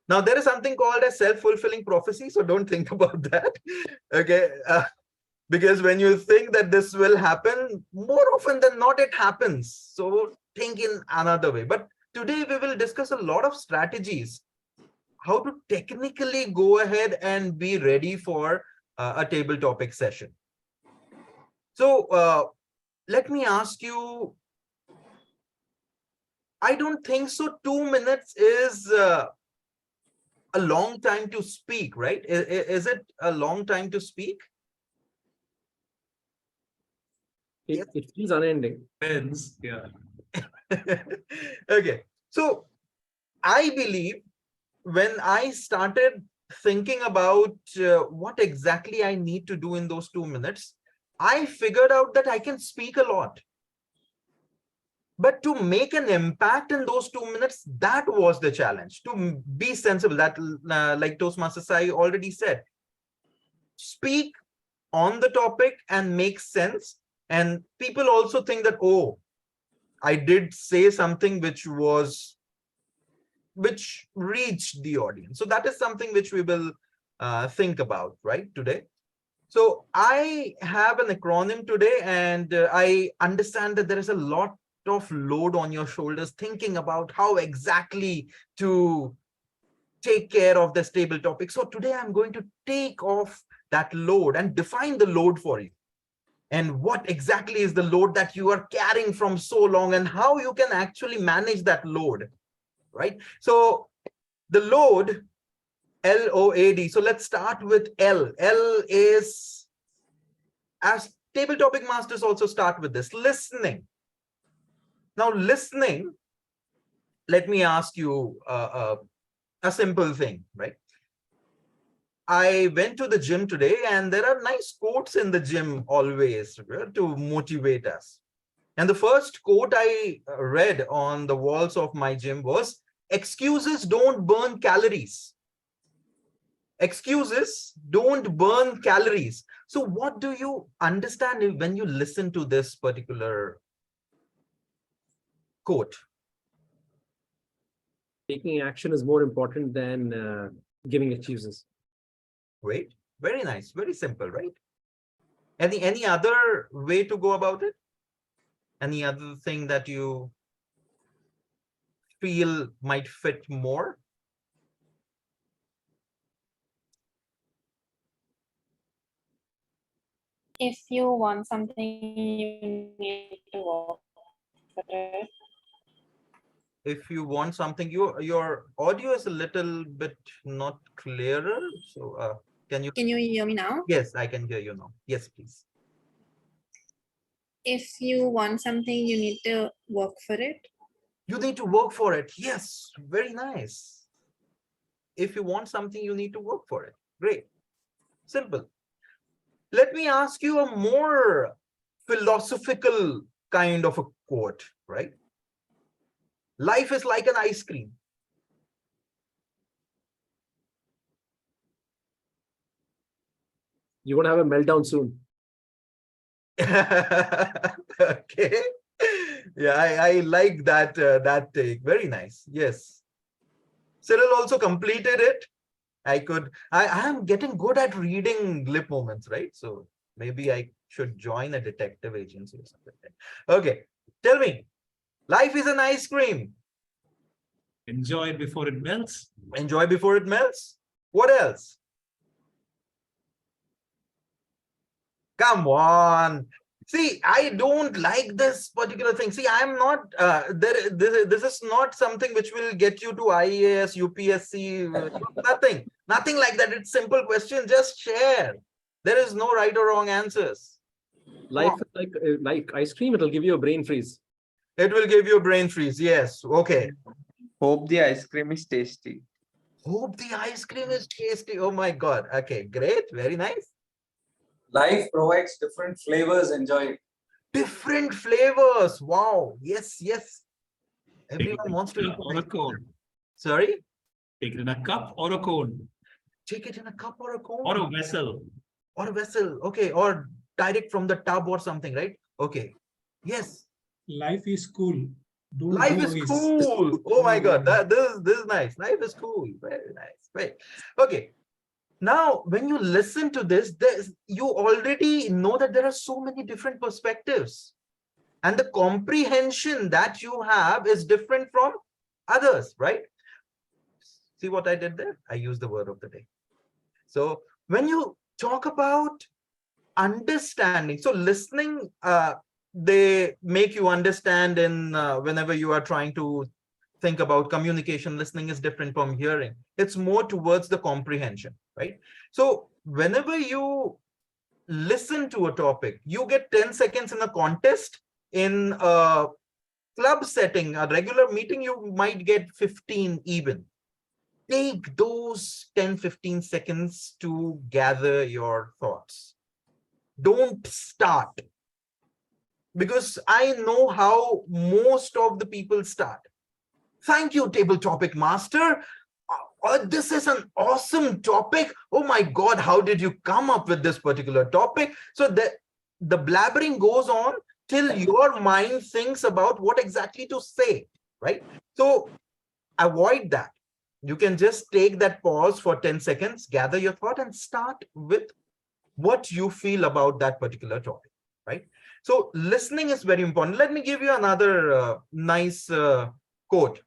Now, there is something called a self-fulfilling prophecy, so don't think about that. Okay. Because when you think that this will happen, more often than not, it happens. So think in another way. But today we will discuss a lot of strategies, how to technically go ahead and be ready for a table topic session. So let me ask you, I don't think so 2 minutes is a long time to speak, right? Is it a long time to speak? It feels unending. Depends. Yeah. Okay. So I believe when I started thinking about what exactly I need to do in those 2 minutes, I figured out that I can speak a lot. But to make an impact in those 2 minutes, that was the challenge. To be sensible, that like Toastmaster Sai already said, speak on the topic and make sense. And people also think that, oh, I did say something which reached the audience. So that is something which we will think about, right, today. So I have an acronym today, and I understand that there is a lot of load on your shoulders thinking about how exactly to take care of this table topic. So today I'm going to take off that load and define the load for you. And what exactly is the load that you are carrying from so long, and how you can actually manage that load, right? So the load, L-O-A-D. So let's start with L. L is, as table topic masters also start with this, listening. Now, listening, let me ask you a simple thing, right? I went to the gym today, and there are nice quotes in the gym always to motivate us. And the first quote I read on the walls of my gym was, excuses don't burn calories. Excuses don't burn calories. So what do you understand when you listen to this particular quote? Taking action is more important than giving excuses. Great, very nice, very simple, right? Any other way to go about it? Any other thing that you feel might fit more? If you want something, you need to work for it. If you want something, your audio is a little bit not clearer. So can you hear me now? Yes, I can hear you now. Yes, please. If you want something, you need to work for it. You need to work for it. Yes, very nice. If you want something, you need to work for it. Great. Simple. Let me ask you a more philosophical kind of a quote, right? Life is like an ice cream. You're going to have a meltdown soon. Okay. Yeah, I like that that take. Very nice. Yes. Cyril also completed it. I am getting good at reading lip movements, right? So maybe I should join a detective agency or something. Okay. Tell me, life is an ice cream. Enjoy it before it melts. Enjoy before it melts. What else? Come on. See, I don't like this particular thing. See, I'm not, this is not something which will get you to IAS, UPSC, nothing like that. It's simple question, just share. There is no right or wrong answers. Life is like ice cream, it'll give you a brain freeze. It will give you a brain freeze, yes. Okay. Hope the ice cream is tasty. Hope the ice cream is tasty. Oh my God. Okay, great. Very nice. Life provides different flavors. Enjoy it. Different flavors. Wow. Yes, yes. Everyone wants to eat or a cone. Sorry? Take it in a cup or a cone. take it in a cup or a cone. Or a vessel. Or a vessel. Okay. Or direct from the tub or something, right? Okay. Yes. Life is cool. Don't Life go is waste. cool. Oh my God. This is nice. Life is cool. Very nice. Right. Okay. Now, when you listen to this, you already know that there are so many different perspectives. And the comprehension that you have is different from others, right? See what I did there? I used the word of the day. So when you talk about understanding, so listening, they make you understand in whenever you are trying to think about communication, listening is different from hearing. It's more towards the comprehension, right? So whenever you listen to a topic, you get 10 seconds in a contest. In a club setting, a regular meeting, you might get 15 even. Take those 10-15 seconds to gather your thoughts. Don't start. Because I know how most of the people start. Thank you, table topic master. This is an awesome topic. Oh my God, how did you come up with this particular topic? So the blabbering goes on till your mind thinks about what exactly to say, right? So avoid that. You can just take that pause for 10 seconds, gather your thought and start with what you feel about that particular topic, right? So listening is very important. Let me give you another nice quote.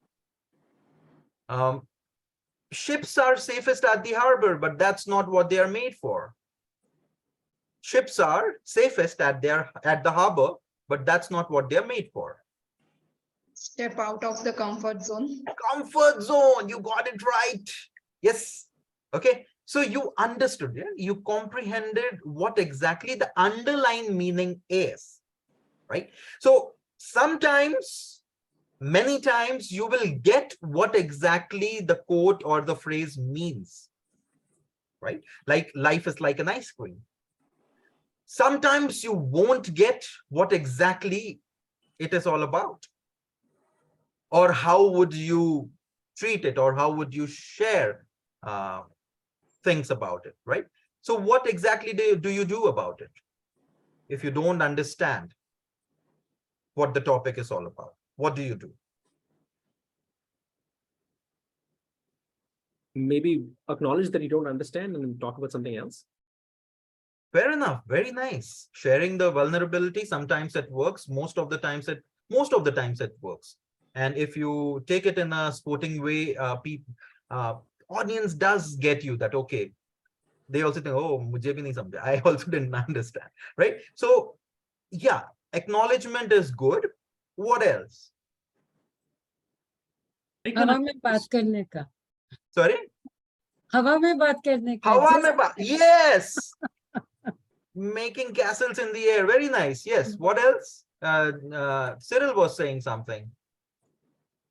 Ships are safest at the harbor, but that's not what they are made for. Ships are safest at the harbor, but that's not what they're made for. Step out of the comfort zone. Comfort zone, you got it right. Yes. Okay. So you understood, yeah? You comprehended what exactly the underlying meaning is, right? So sometimes, many times, you will get what exactly the quote or the phrase means, right? Like life is like an ice cream. Sometimes you won't get what exactly it is all about. Or how would you treat it, or how would you share things about it, right? So what exactly do you do about it if you don't understand what the topic is all about? What do you do? Maybe acknowledge that you don't understand and then talk about something else. Fair enough. Very nice. Sharing the vulnerability, sometimes it works. Most of the times it works. And if you take it in a sporting way, audience does get you that, okay, they also think, oh, mujhe bhi nahi samjha. I also didn't understand, right? So yeah, acknowledgement is good. What else? हवा में बात करने का. Sorry? हवा में बात करने का. Hawa mein baat. Yes. Making castles in the air. Very nice. Yes. What else? Cyril was saying something.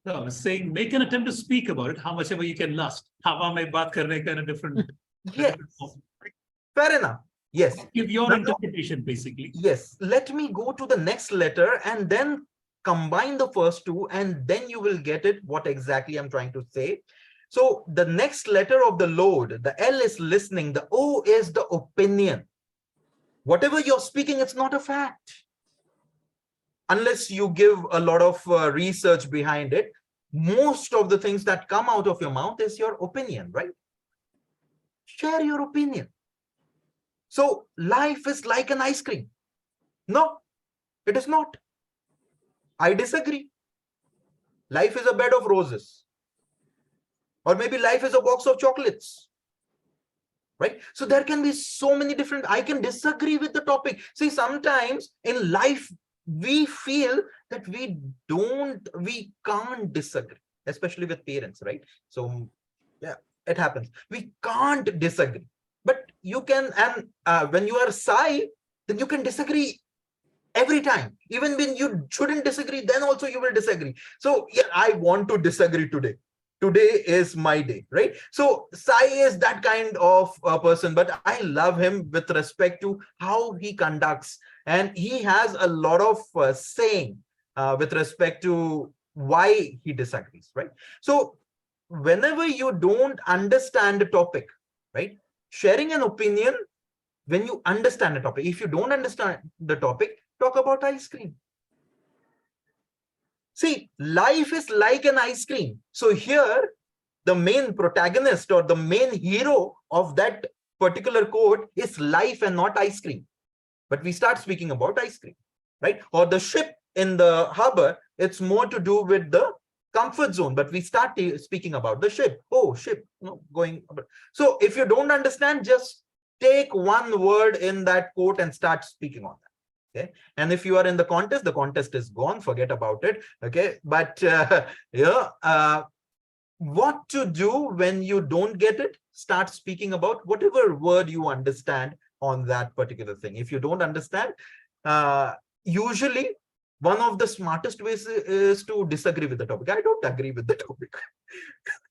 No, I was saying, make an attempt to speak about it, how much ever you can last. Hawa mein baat karne ka in a different. Yes. Fair enough. Yes. Give your interpretation, basically. Yes. Let me go to the next letter and then combine the first two, and then you will get it what exactly I'm trying to say. So the next letter of the load, the L is listening, the O is the opinion. Whatever you're speaking, it's not a fact. Unless you give a lot of research behind it, most of the things that come out of your mouth is your opinion, right? Share your opinion. So life is like an ice cream. No, it is not. I disagree. Life is a bed of roses. Or maybe life is a box of chocolates. Right? So there can be so many different, I can disagree with the topic. See, sometimes in life, we feel that we can't disagree, especially with parents, right? So yeah, it happens. We can't disagree, but you can, and when you are Sai, then you can disagree every time. Even when you shouldn't disagree, then also you will disagree. So yeah, I want to disagree today. Today is my day, right? So Sai is that kind of person, but I love him with respect to how he conducts. And he has a lot of saying with respect to why he disagrees, right? So whenever you don't understand the topic, right? Sharing an opinion when you understand the topic. If you don't understand the topic, talk about ice cream. See, life is like an ice cream. So here, the main protagonist or the main hero of that particular quote is life and not ice cream. But we start speaking about ice cream, right? Or the ship in the harbor, it's more to do with the comfort zone, but we start speaking about the ship. Oh, ship, going. So if you don't understand, just take one word in that quote and start speaking on that. Okay, and if you are in the contest is gone, forget about it. Okay, but what to do when you don't get it? Start speaking about whatever word you understand on that particular thing. If you don't understand, usually one of the smartest ways is to disagree with the topic. I don't agree with the topic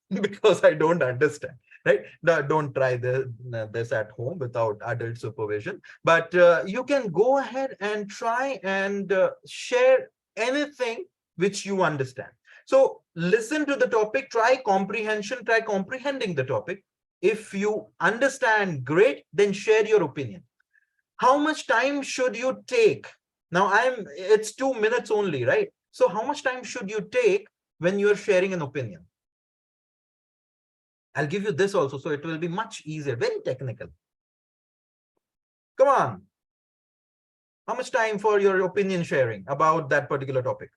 because I don't understand, right? No, don't try this at home without adult supervision, but you can go ahead and try and share anything which you understand. So listen to the topic, try comprehension, try comprehending the topic. If you understand, great, then share your opinion. How much time should you take? Now it's 2 minutes only, right? So how much time should you take when you're sharing an opinion? I'll give you this also, so it will be much easier, very technical. Come on. How much time for your opinion sharing about that particular topic?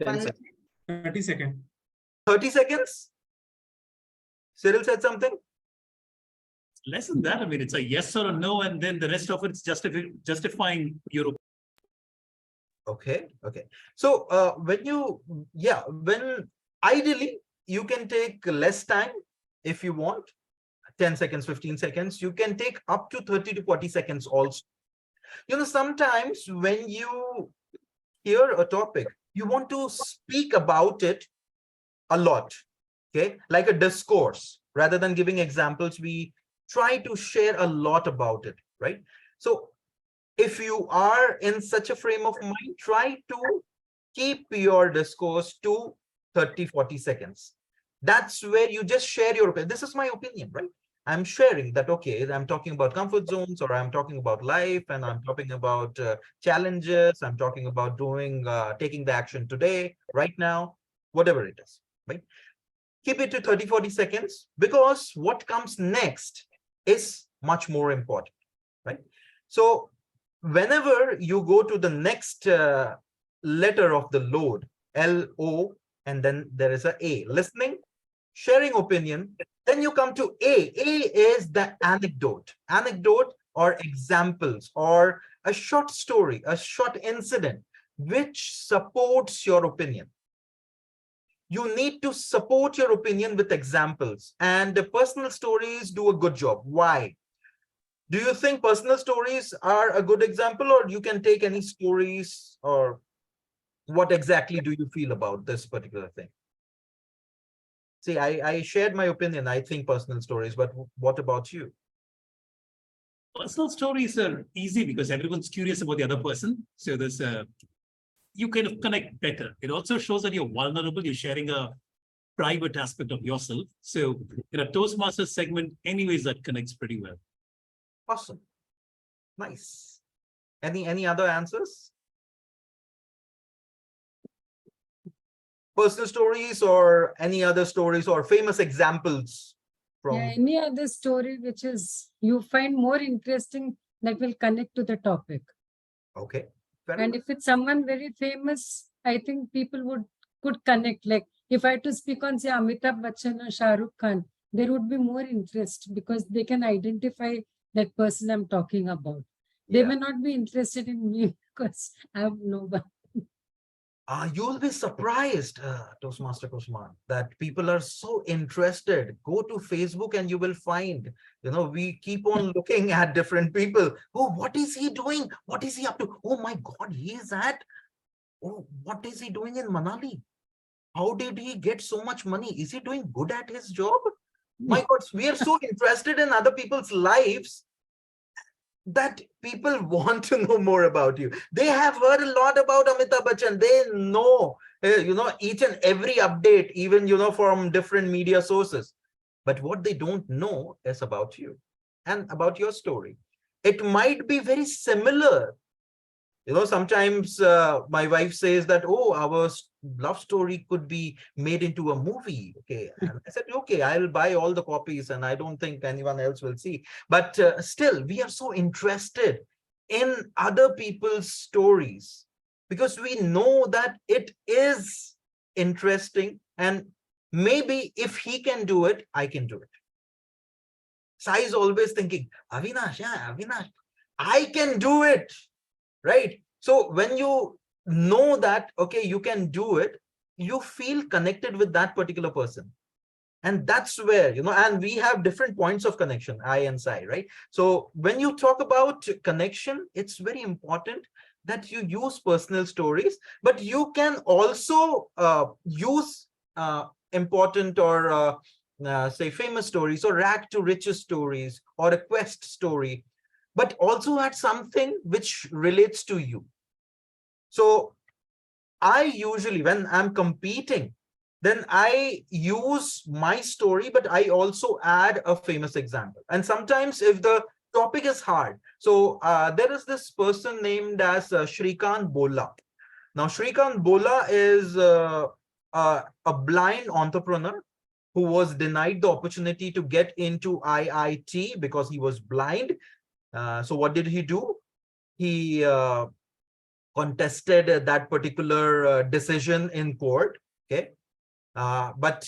10 seconds. 30 seconds. 30 seconds? Cyril said something? Less than that. I mean, it's a yes or a no, and then the rest of it's justifying your opinion. Okay. So when ideally you can take less time if you want, 10 seconds, 15 seconds, you can take up to 30 to 40 seconds also. Sometimes when you hear a topic, you want to speak about it a lot, okay? Like a discourse. Rather than giving examples, we try to share a lot about it, right? So if you are in such a frame of mind, try to keep your discourse to 30, 40 seconds. That's where you just share your opinion. This is my opinion, right? I'm sharing that, okay, I'm talking about comfort zones, or I'm talking about life, and I'm talking about challenges. I'm talking about taking the action today, right now, whatever it is, right? Keep it to 30, 40 seconds, because what comes next is much more important, right? So whenever you go to the next letter of the load, L-O, and then there is a, listening, sharing opinion, then you come to A. A is the anecdote or examples or a short story, a short incident, which supports your opinion. You need to support your opinion with examples, and the personal stories do a good job. Why? Do you think personal stories are a good example, or you can take any stories, or what exactly do you feel about this particular thing? See, I shared my opinion. I think personal stories, but what about you? Personal stories are easy because everyone's curious about the other person. So there's you kind of connect better. It also shows that you're vulnerable. You're sharing a private aspect of yourself. So in a Toastmasters segment, anyways, that connects pretty well. Awesome. Nice. Any other answers? Personal stories or any other stories or famous examples from any other story which is you find more interesting that will connect to the topic. Okay. And if it's someone very famous, I think people could connect. Like if I had to speak on, say, Amitabh Bachchan or Shah Rukh Khan, there would be more interest because they can identify that person I'm talking about. They may not be interested in me because I have nobody. You'll be surprised, Toastmaster Kushman, that people are so interested. Go to Facebook and you will find, we keep on looking at different people. Oh, what is he doing? What is he up to? Oh my God, he is at. Oh, what is he doing in Manali? How did he get so much money? Is he doing good at his job? My God, we are so interested in other people's lives that people want to know more about you. They have heard a lot about Amitabh Bachchan. They know, each and every update, even, from different media sources. but what they don't know is about you and about your story. It might be very similar. Sometimes my wife says that, oh, our love story could be made into a movie. Okay. And I said, okay, I'll buy all the copies and I don't think anyone else will see. But still, we are so interested in other people's stories because we know that it is interesting, and maybe if he can do it, I can do it. Sai is always thinking, Avinash, yeah, Avinash, I can do it. Right? So when you know that, okay, you can do it, you feel connected with that particular person. And that's where, and we have different points of connection, I and Sai, right? So when you talk about connection, it's very important that you use personal stories, but you can also use important or say famous stories or rag to riches stories or a quest story, but also add something which relates to you. So I usually, when I'm competing, then I use my story, but I also add a famous example. And sometimes if the topic is hard, so there is this person named as Shrikant Bola. Now, Shrikant Bola is a blind entrepreneur who was denied the opportunity to get into IIT because he was blind. So what did he do? He contested that particular decision in court. Okay. But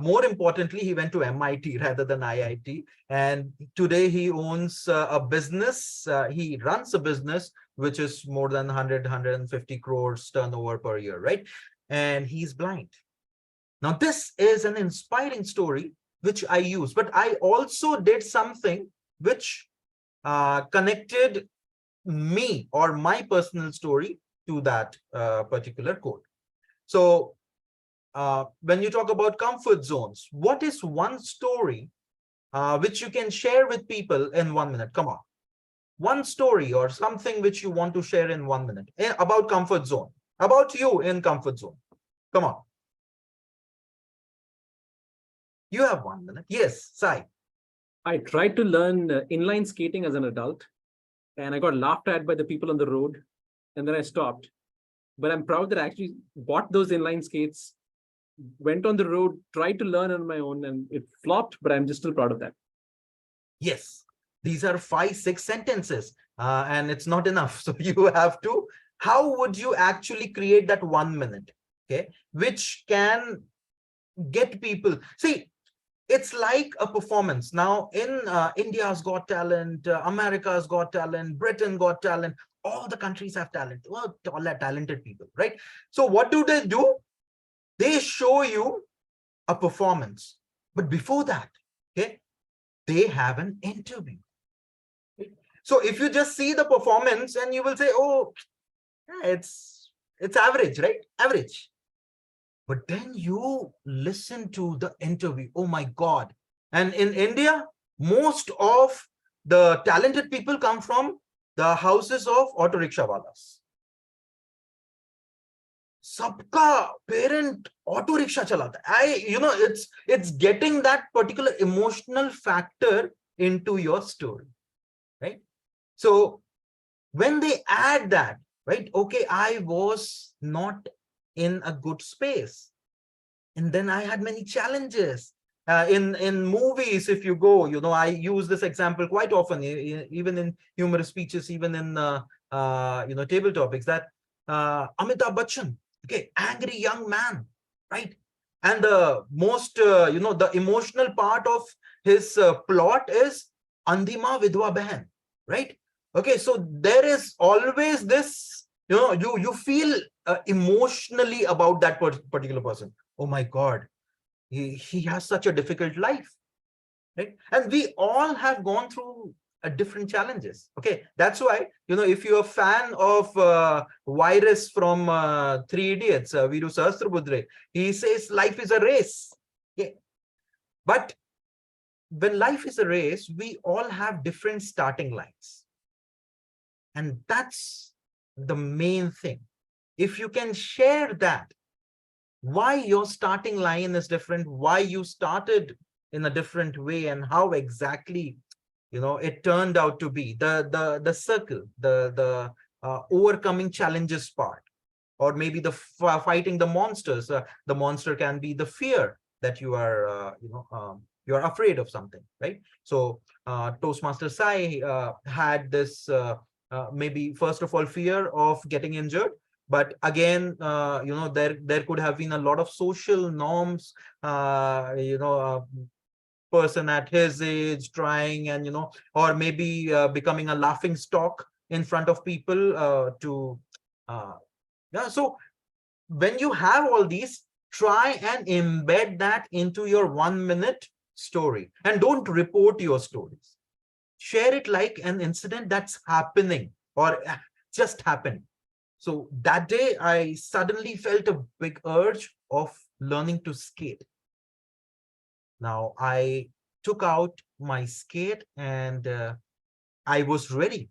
more importantly, he went to MIT rather than IIT. And today he owns a business. He runs a business which is more than 150 crores turnover per year, right? And he's blind. Now, this is an inspiring story which I use, but I also did something which connected me or my personal story to that particular quote. So when you talk about comfort zones, what is one story which you can share with people in 1 minute? Come on. One story or something which you want to share in 1 minute about comfort zone, about you in comfort zone. Come on. You have 1 minute. Yes, Sai. I tried to learn inline skating as an adult, and I got laughed at by the people on the road, and then I stopped. But I'm proud that I actually bought those inline skates, went on the road, tried to learn on my own, and it flopped, but I'm just still proud of that. Yes, these are 5-6 sentences, and it's not enough. So you have to, how would you actually create that 1 minute, okay, which can get people, see, it's like a performance. Now in India's Got Talent, America's Got Talent, Britain Got Talent, all the countries have talent, well, all are talented people, right? So what do? They show you a performance, but before that, okay, they have an interview. Okay? So if you just see the performance and you will say, oh, yeah, it's average, right? Average. But then you listen to the interview. Oh my God. And in India, most of the talented people come from the houses of auto rickshaw walas. Sabka parent auto rickshaw chalata. It's getting that particular emotional factor into your story, right? So when they add that, right? Okay, I was not in a good space, and then I had many challenges. In movies, if you go, I use this example quite often, even in humorous speeches, even in table topics, that Amitabh Bachchan, okay, angry young man, right? And the most the emotional part of his plot is Andima Vidwa Behan, right? Okay, so there is always this, you feel emotionally about that particular person. Oh my God, he has such a difficult life, right? And we all have gone through different challenges. Okay, that's why, if you're a fan of Virus from Three Idiots, Viru Sahasrabudre, he says life is a race. Okay. But when life is a race, we all have different starting lines. And that's the main thing. If you can share that, why your starting line is different, why you started in a different way, and how exactly, it turned out to be the circle, the overcoming challenges part, or maybe the fighting the monsters. The monster can be the fear that you are, you are afraid of something, right? So Toastmaster Sai had this maybe first of all fear of getting injured, but again, there could have been a lot of social norms, person at his age trying, and or maybe becoming a laughing stock in front of people to yeah. So when you have all these, try and embed that into your 1 minute story, and don't report your stories. Share it like an incident that's happening or just happened. So that day I suddenly felt a big urge of learning to skate. Now I took out my skate, and I was ready,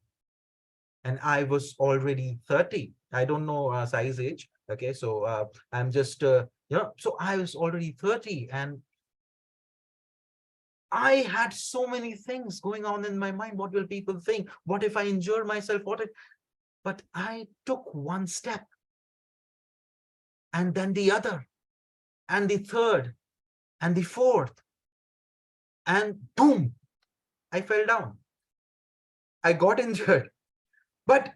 and I was already 30. I don't know Sai's age. Okay, so I'm just, so I was already 30, and I had so many things going on in my mind. What will people think? What if I injure myself? But I took one step, and then the other, and the third, and the fourth, and boom, I fell down. I got injured, but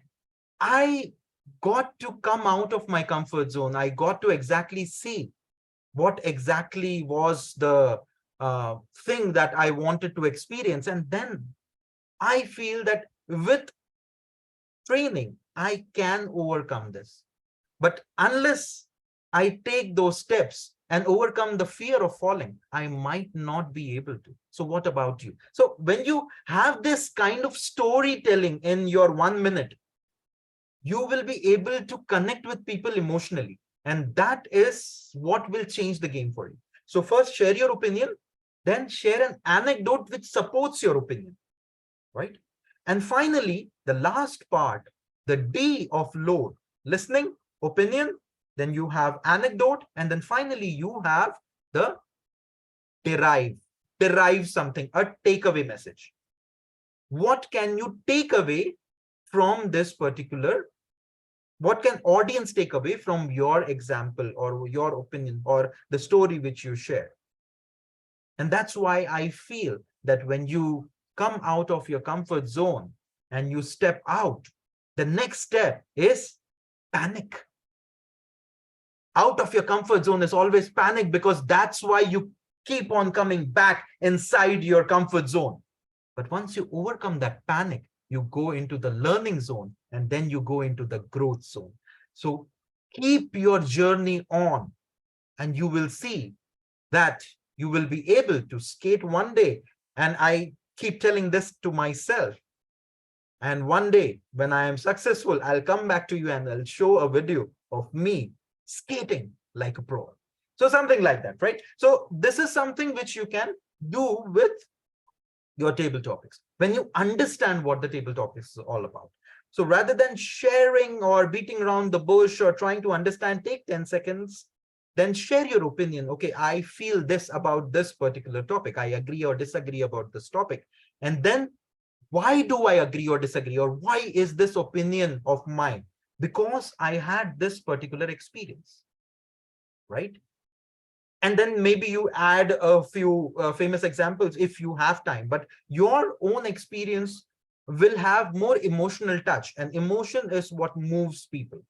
I got to come out of my comfort zone. I got to exactly see what exactly was the thing that I wanted to experience. And then I feel that with training, I can overcome this. But unless I take those steps and overcome the fear of falling, I might not be able to. So what about you? So when you have this kind of storytelling in your 1 minute, you will be able to connect with people emotionally. And that is what will change the game for you. So first, share your opinion, then share an anecdote which supports your opinion, right? And finally, the last part, the D of load: listening, opinion, then you have anecdote, and then finally you have the derive something, a takeaway message. What can you take away from this particular, what can audience take away from your example or your opinion or the story which you share? And that's why I feel that when you come out of your comfort zone and you step out, the next step is panic. Out of your comfort zone is always panic, because that's why you keep on coming back inside your comfort zone. But once you overcome that panic, you go into the learning zone, and then you go into the growth zone. So keep your journey on, and you will see that you will be able to skate one day. And I keep telling this to myself. And one day when I am successful, I'll come back to you and I'll show a video of me skating like a pro. So something like that, right? So this is something which you can do with your table topics when you understand what the table topics is all about. So rather than sharing or beating around the bush or trying to understand, take 10 seconds, then share your opinion. Okay, I feel this about this particular topic. I agree or disagree about this topic. And then why do I agree or disagree? Or why is this opinion of mine? Because I had this particular experience, right? And then maybe you add a few famous examples if you have time, but your own experience will have more emotional touch, and emotion is what moves people.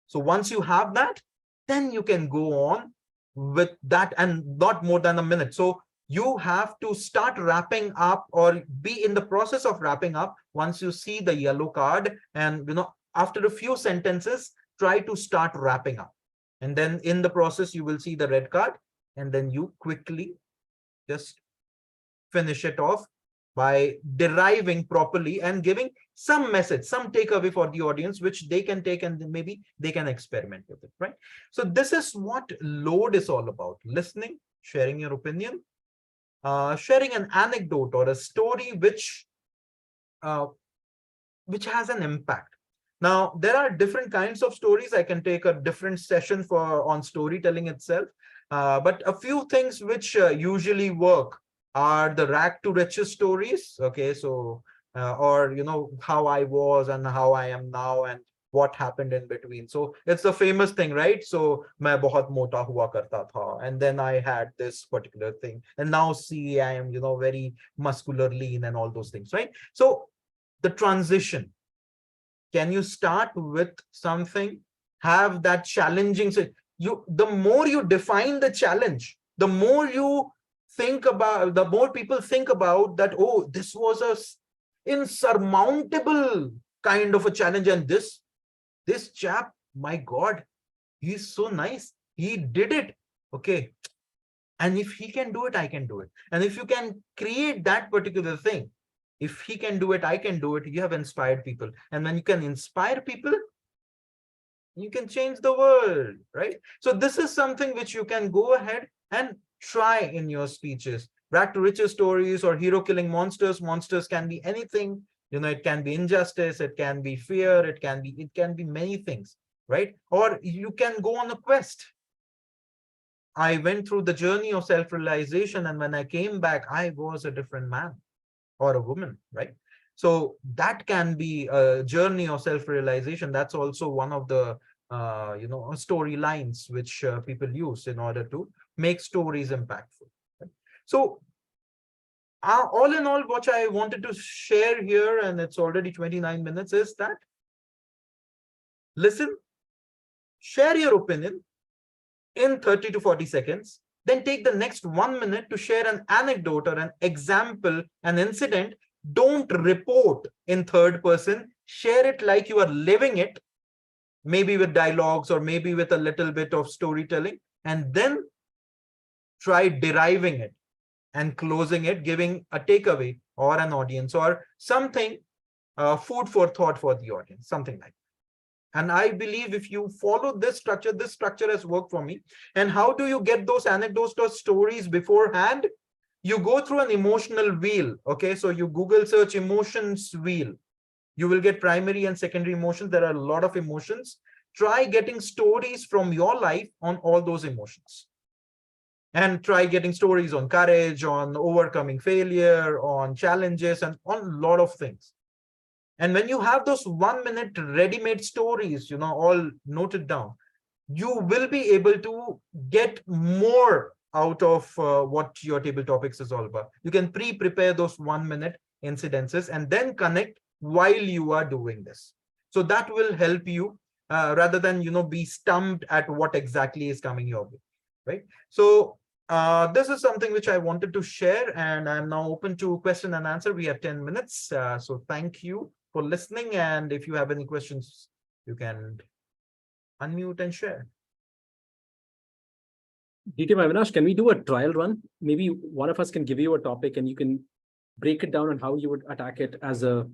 So once you have that, then you can go on with that, and not more than a minute. So you have to start wrapping up or be in the process of wrapping up once you see the yellow card, and after a few sentences, try to start wrapping up. And then in the process, you will see the red card, and then you quickly just finish it off by deriving properly and giving some message, some takeaway for the audience, which they can take and maybe they can experiment with it, right? So this is what load is all about: listening, sharing your opinion, sharing an anecdote or a story which has an impact. Now, there are different kinds of stories. I can take a different session on storytelling itself. But a few things which usually work are the rag to riches stories. Okay, so or how I was and how I am now and what happened in between. So it's the famous thing, right? So main bahut mota hua karta tha, and then I had this particular thing, and now see I am very muscular, lean, and all those things, right? So the transition, can you start with something, have that challenging, so the more you define the challenge, the more you think about, the more people think about that, oh, this was a insurmountable kind of a challenge, and this chap, my God, he's so nice, he did it. Okay, and if he can do it, I can do it. And if you can create that particular thing, if he can do it, I can do it, you have inspired people. And when you can inspire people, you can change the world, right? So this is something which you can go ahead and try in your speeches. Rag to riches stories or hero killing monsters. Monsters can be anything. It can be injustice, it can be fear, it can be many things, right? Or you can go on a quest. I went through the journey of self-realization, and when I came back, I was a different man or a woman, right? So that can be a journey of self-realization. That's also one of the storylines which people use in order to make stories impactful. Right? So all in all, what I wanted to share here, and it's already 29 minutes, is that listen, share your opinion in 30 to 40 seconds, then take the next 1 minute to share an anecdote or an example, an incident. Don't report in third person, share it like you are living it, maybe with dialogues or maybe with a little bit of storytelling, and then try deriving it and closing it, giving a takeaway or an audience or something, food for thought for the audience, something like that. And I believe if you follow this structure has worked for me. And how do you get those anecdotes or stories beforehand? You go through an emotional wheel. Okay, so you Google search emotions wheel. You will get primary and secondary emotions. There are a lot of emotions. Try getting stories from your life on all those emotions. And try getting stories on courage, on overcoming failure, on challenges, and on a lot of things. And when you have those 1 minute ready-made stories, all noted down, you will be able to get more out of what your table topics is all about. You can pre-prepare those 1 minute incidences and then connect while you are doing this. So that will help you rather than, be stumped at what exactly is coming your way, right? So this is something which I wanted to share, and I'm now open to question and answer. We have 10 minutes. So thank you for listening. And if you have any questions, you can unmute and share. DTM Avinash, can we do a trial run? Maybe one of us can give you a topic and you can break it down on how you would attack it as a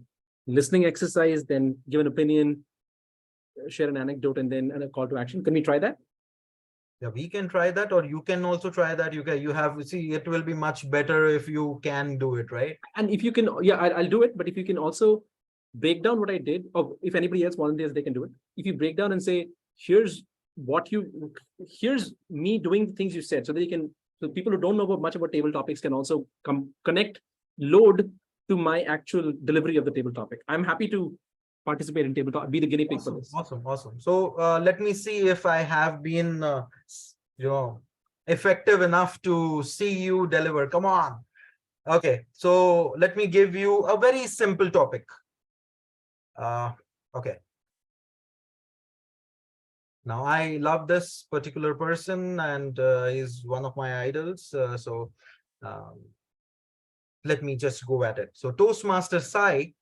listening exercise, then give an opinion, share an anecdote, and then a call to action. Can we try that? Yeah, we can try that, or you can also try that. It will be much better if you can do it, right? And if you can, yeah, I'll do it. But if you can also break down what I did, or if anybody else volunteers, they can do it. If you break down and say, here's me doing the things you said, so people who don't know much about table topics can also load to my actual delivery of the table topic. I'm happy to participate in table topic, be the guinea pig for this. Awesome. So let me see if I have been, effective enough to see you deliver. Come on. Okay, so let me give you a very simple topic. Okay. Now, I love this particular person, and he's one of my idols. Let me just go at it. So Toastmaster Sai,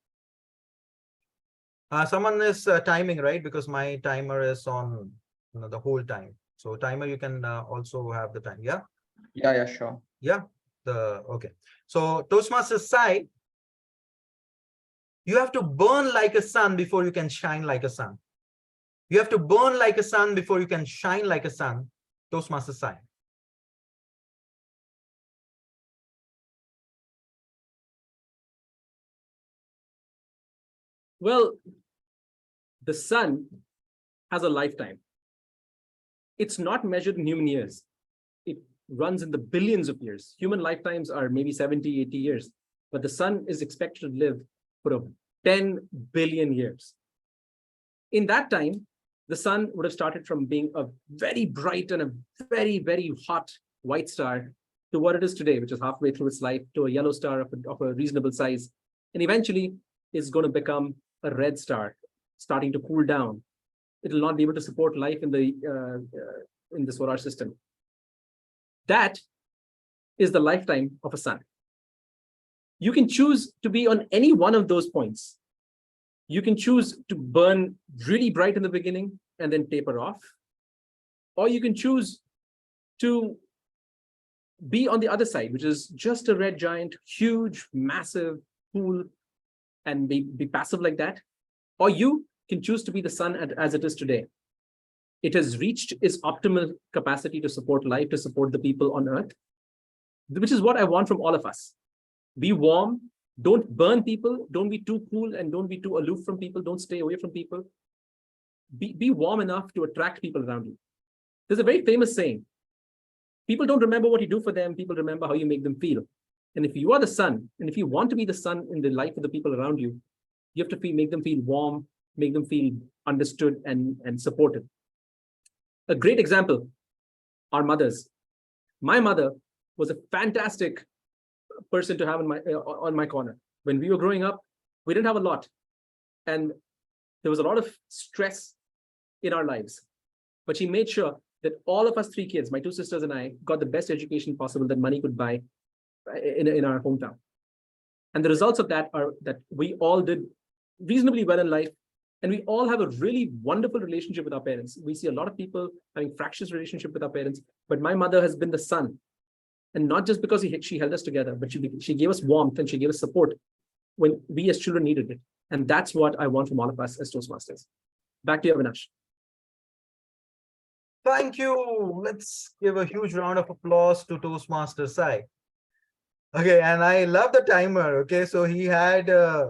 someone is timing, right? Because my timer is on the whole time. So timer, you can also have the time. Yeah. Yeah, sure. Yeah. Okay. So Toastmaster Sai, you have to burn like a sun before you can shine like a sun. You have to burn like a sun before you can shine like a sun. Toastmaster Sai. Well, the sun has a lifetime. It's not measured in human years. runs in the billions of years. Human lifetimes are maybe 70, 80 years, but the sun is expected to live for 10 billion years. In that time, the sun would have started from being a very bright and a very, very hot white star to what it is today, which is halfway through its life, to a yellow star of a reasonable size. And eventually is going to become a red star, starting to cool down. It will not be able to support life in the solar system. That is the lifetime of a sun. You can choose to be on any one of those points. You can choose to burn really bright in the beginning and then taper off. Or you can choose to be on the other side, which is just a red giant, huge, massive, cool, and be passive like that. Or you can choose to be the sun as it is today. It has reached its optimal capacity to support life, to support the people on Earth, which is what I want from all of us. Be warm, don't burn people, don't be too cool, and don't be too aloof from people, don't stay away from people. Be warm enough to attract people around you. There's a very famous saying, people don't remember what you do for them, people remember how you make them feel. And if you are the sun, and if you want to be the sun in the life of the people around you, you have to make them feel warm, make them feel understood and supported. A great example are mothers. My mother was a fantastic person to have on my corner. When we were growing up, we didn't have a lot. And there was a lot of stress in our lives. But she made sure that all of us 3 kids, my 2 sisters and I, got the best education possible that money could buy in our hometown. And the results of that are that we all did reasonably well in life. And we all have a really wonderful relationship with our parents. We see a lot of people having fractious relationship with our parents, but my mother has been the sun. And not just because she held us together, but she gave us warmth and she gave us support when we as children needed it. And that's what I want from all of us as Toastmasters. Back to you, Avinash. Thank you. Let's give a huge round of applause to Toastmaster Sai. Okay, and I love the timer. Okay, so he had, a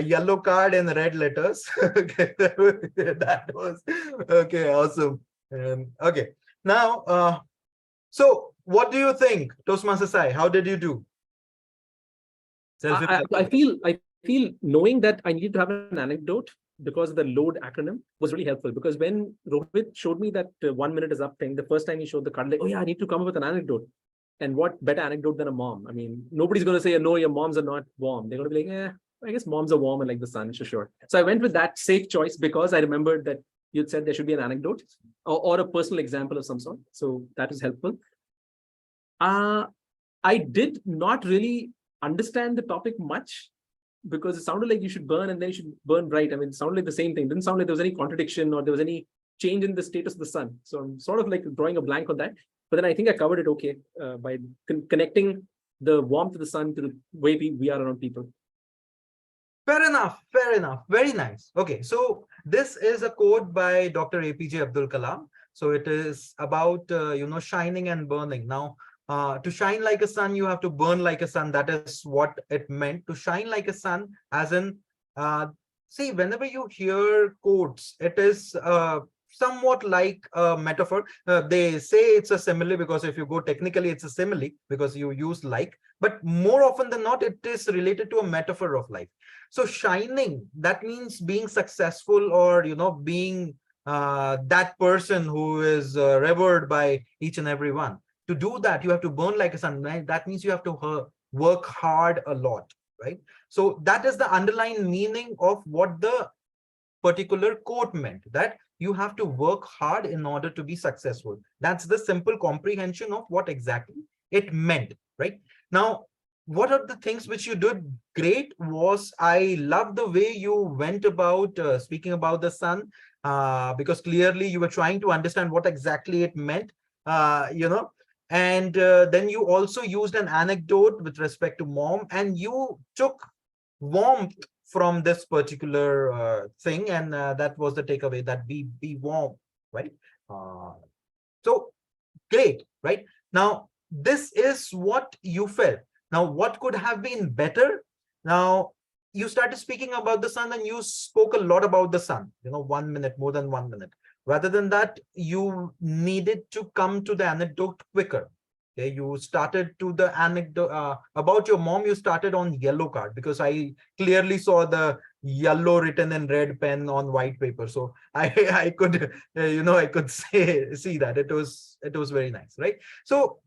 yellow card in red letters. Okay, that was okay, awesome. Okay, now, so what do you think, Toastmaster Sai? How did you do? I feel knowing that I needed to have an anecdote because of the LOAD acronym was really helpful, because when Rohit showed me that 1 minute is up thing, the first time he showed the card, like, oh yeah, I need to come up with an anecdote. And what better anecdote than a mom? I mean, nobody's going to say, no, your moms are not warm. They're going to be like, I guess moms are warm and like the sun, sure. So I went with that safe choice because I remembered that you'd said there should be an anecdote or a personal example of some sort. So that is helpful. I did not really understand the topic much because it sounded like you should burn and then you should burn bright. I mean, it sounded like the same thing. It didn't sound like there was any contradiction or there was any change in the status of the sun. So I'm sort of like drawing a blank on that. But then I think I covered it okay by connecting the warmth of the sun to the way we are around people. Fair enough. Fair enough. Very nice. Okay, so this is a quote by Dr. APJ Abdul Kalam. So it is about, shining and burning. Now, to shine like a sun, you have to burn like a sun. That is what it meant. To shine like a sun, as in, see, whenever you hear quotes, it is somewhat like a metaphor. They say it's a simile because if you go technically, it's a simile because you use like. But more often than not, it is related to a metaphor of life. So shining, that means being successful or, being that person who is revered by each and every one. To do that, you have to burn like a sun. Right? That means you have to work hard a lot, right? So that is the underlying meaning of what the particular quote meant, that you have to work hard in order to be successful. That's the simple comprehension of what exactly it meant, right? Now, what are the things which you did great was I love the way you went about speaking about the sun, because clearly you were trying to understand what exactly it meant, and then you also used an anecdote with respect to mom, and you took warmth from this particular thing, and that was the takeaway, that be warm, right? So great, right? Now, this is what you felt. Now, what could have been better? Now, you started speaking about the sun and you spoke a lot about the sun, 1 minute, more than 1 minute. Rather than that, you needed to come to the anecdote quicker. Okay, you started to the anecdote about your mom. You started on yellow card because I clearly saw the yellow written in red pen on white paper. So I could I could see that it was very nice, right? So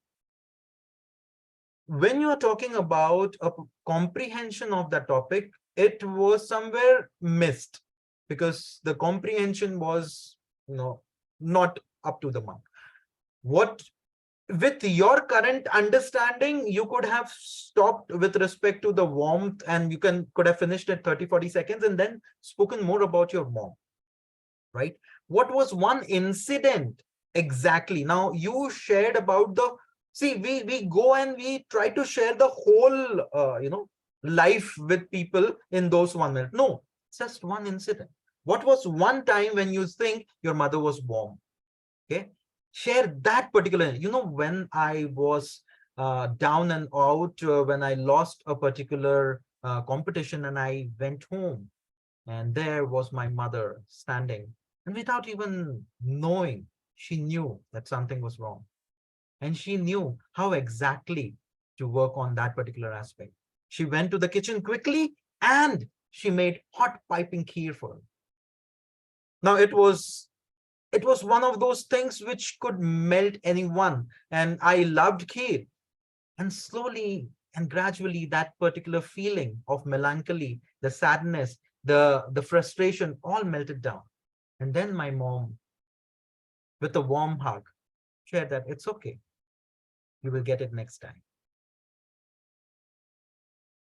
when you are talking about a comprehension of that topic, it was somewhere missed because the comprehension was not up to the mark. What with your current understanding, you could have stopped with respect to the warmth and you could have finished at 30-40 seconds and then spoken more about your mom, right? What was one incident exactly? Now you shared about the, see, we go and we try to share the whole life with people in those 1 minute. No, just one incident. What was one time when you think your mother was warm? Okay, share that particular, when I was down and out, when I lost a particular competition and I went home and there was my mother standing, and without even knowing, she knew that something was wrong and she knew how exactly to work on that particular aspect. She went to the kitchen quickly and she made hot piping kheer for her. Now it was one of those things which could melt anyone, and I loved kheer. And slowly and gradually, that particular feeling of melancholy, the sadness, the frustration, all melted down. And then my mom, with a warm hug, shared that it's okay. You will get it next time.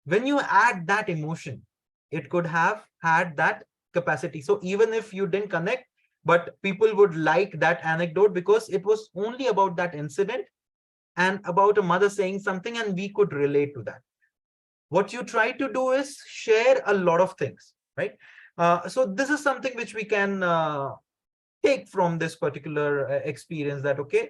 When you add that emotion, it could have had that capacity. So even if you didn't connect, but people would like that anecdote because it was only about that incident and about a mother saying something, and we could relate to that. What you try to do is share a lot of things, right? So this is something which we can take from this particular experience, that, okay,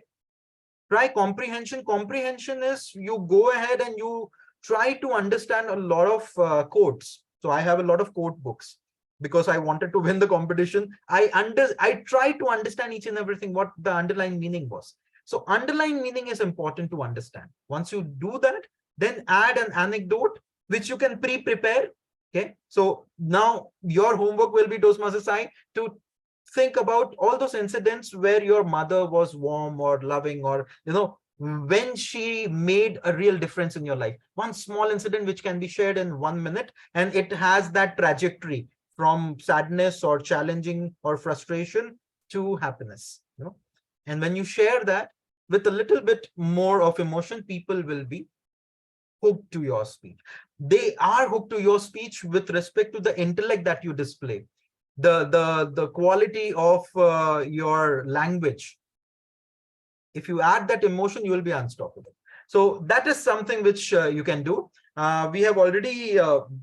try comprehension. Comprehension is you go ahead and you try to understand a lot of quotes. So I have a lot of quote books because I wanted to win the competition. I try to understand each and everything, what the underlying meaning was. So underlying meaning is important to understand. Once you do that, then add an anecdote which you can pre-prepare. Okay, so now your homework will be, Toastmaster Sai, to think about all those incidents where your mother was warm or loving, or when she made a real difference in your life. One small incident which can be shared in 1 minute, and it has that trajectory from sadness or challenging or frustration to happiness. And when you share that with a little bit more of emotion, people will be hooked to your speech. They are hooked to your speech with respect to the intellect that you display, the quality of your language. If you add that emotion, you will be unstoppable. So that is something which you can do. We have already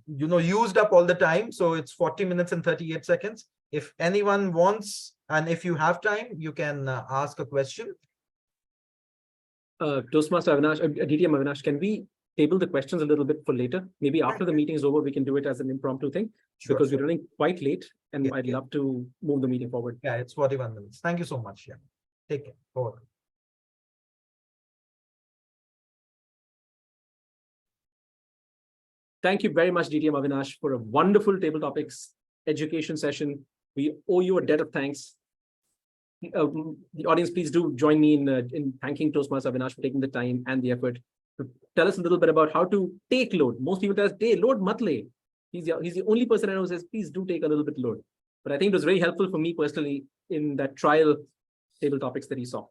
used up all the time, so it's 40 minutes and 38 seconds. If anyone wants, and if you have time, you can ask a question. Toastmaster Avinash, DTM Avinash, can we table the questions a little bit for later? Maybe after the meeting is over, we can do it as an impromptu thing, because we're running quite late, and I'd love to move the meeting forward. Yeah, it's 41 minutes. Thank you so much. Yeah, take care. Over. Thank you very much, DTM Avinash, for a wonderful table topics education session. We owe you a debt of thanks. The audience, please do join me in thanking Toastmaster Avinash for taking the time and the effort to tell us a little bit about how to take load. Most people tell us, "Hey, load mat le." He's the only person I know who says, "Please do take a little bit load." But I think it was very helpful for me personally in that trial table topics that he saw.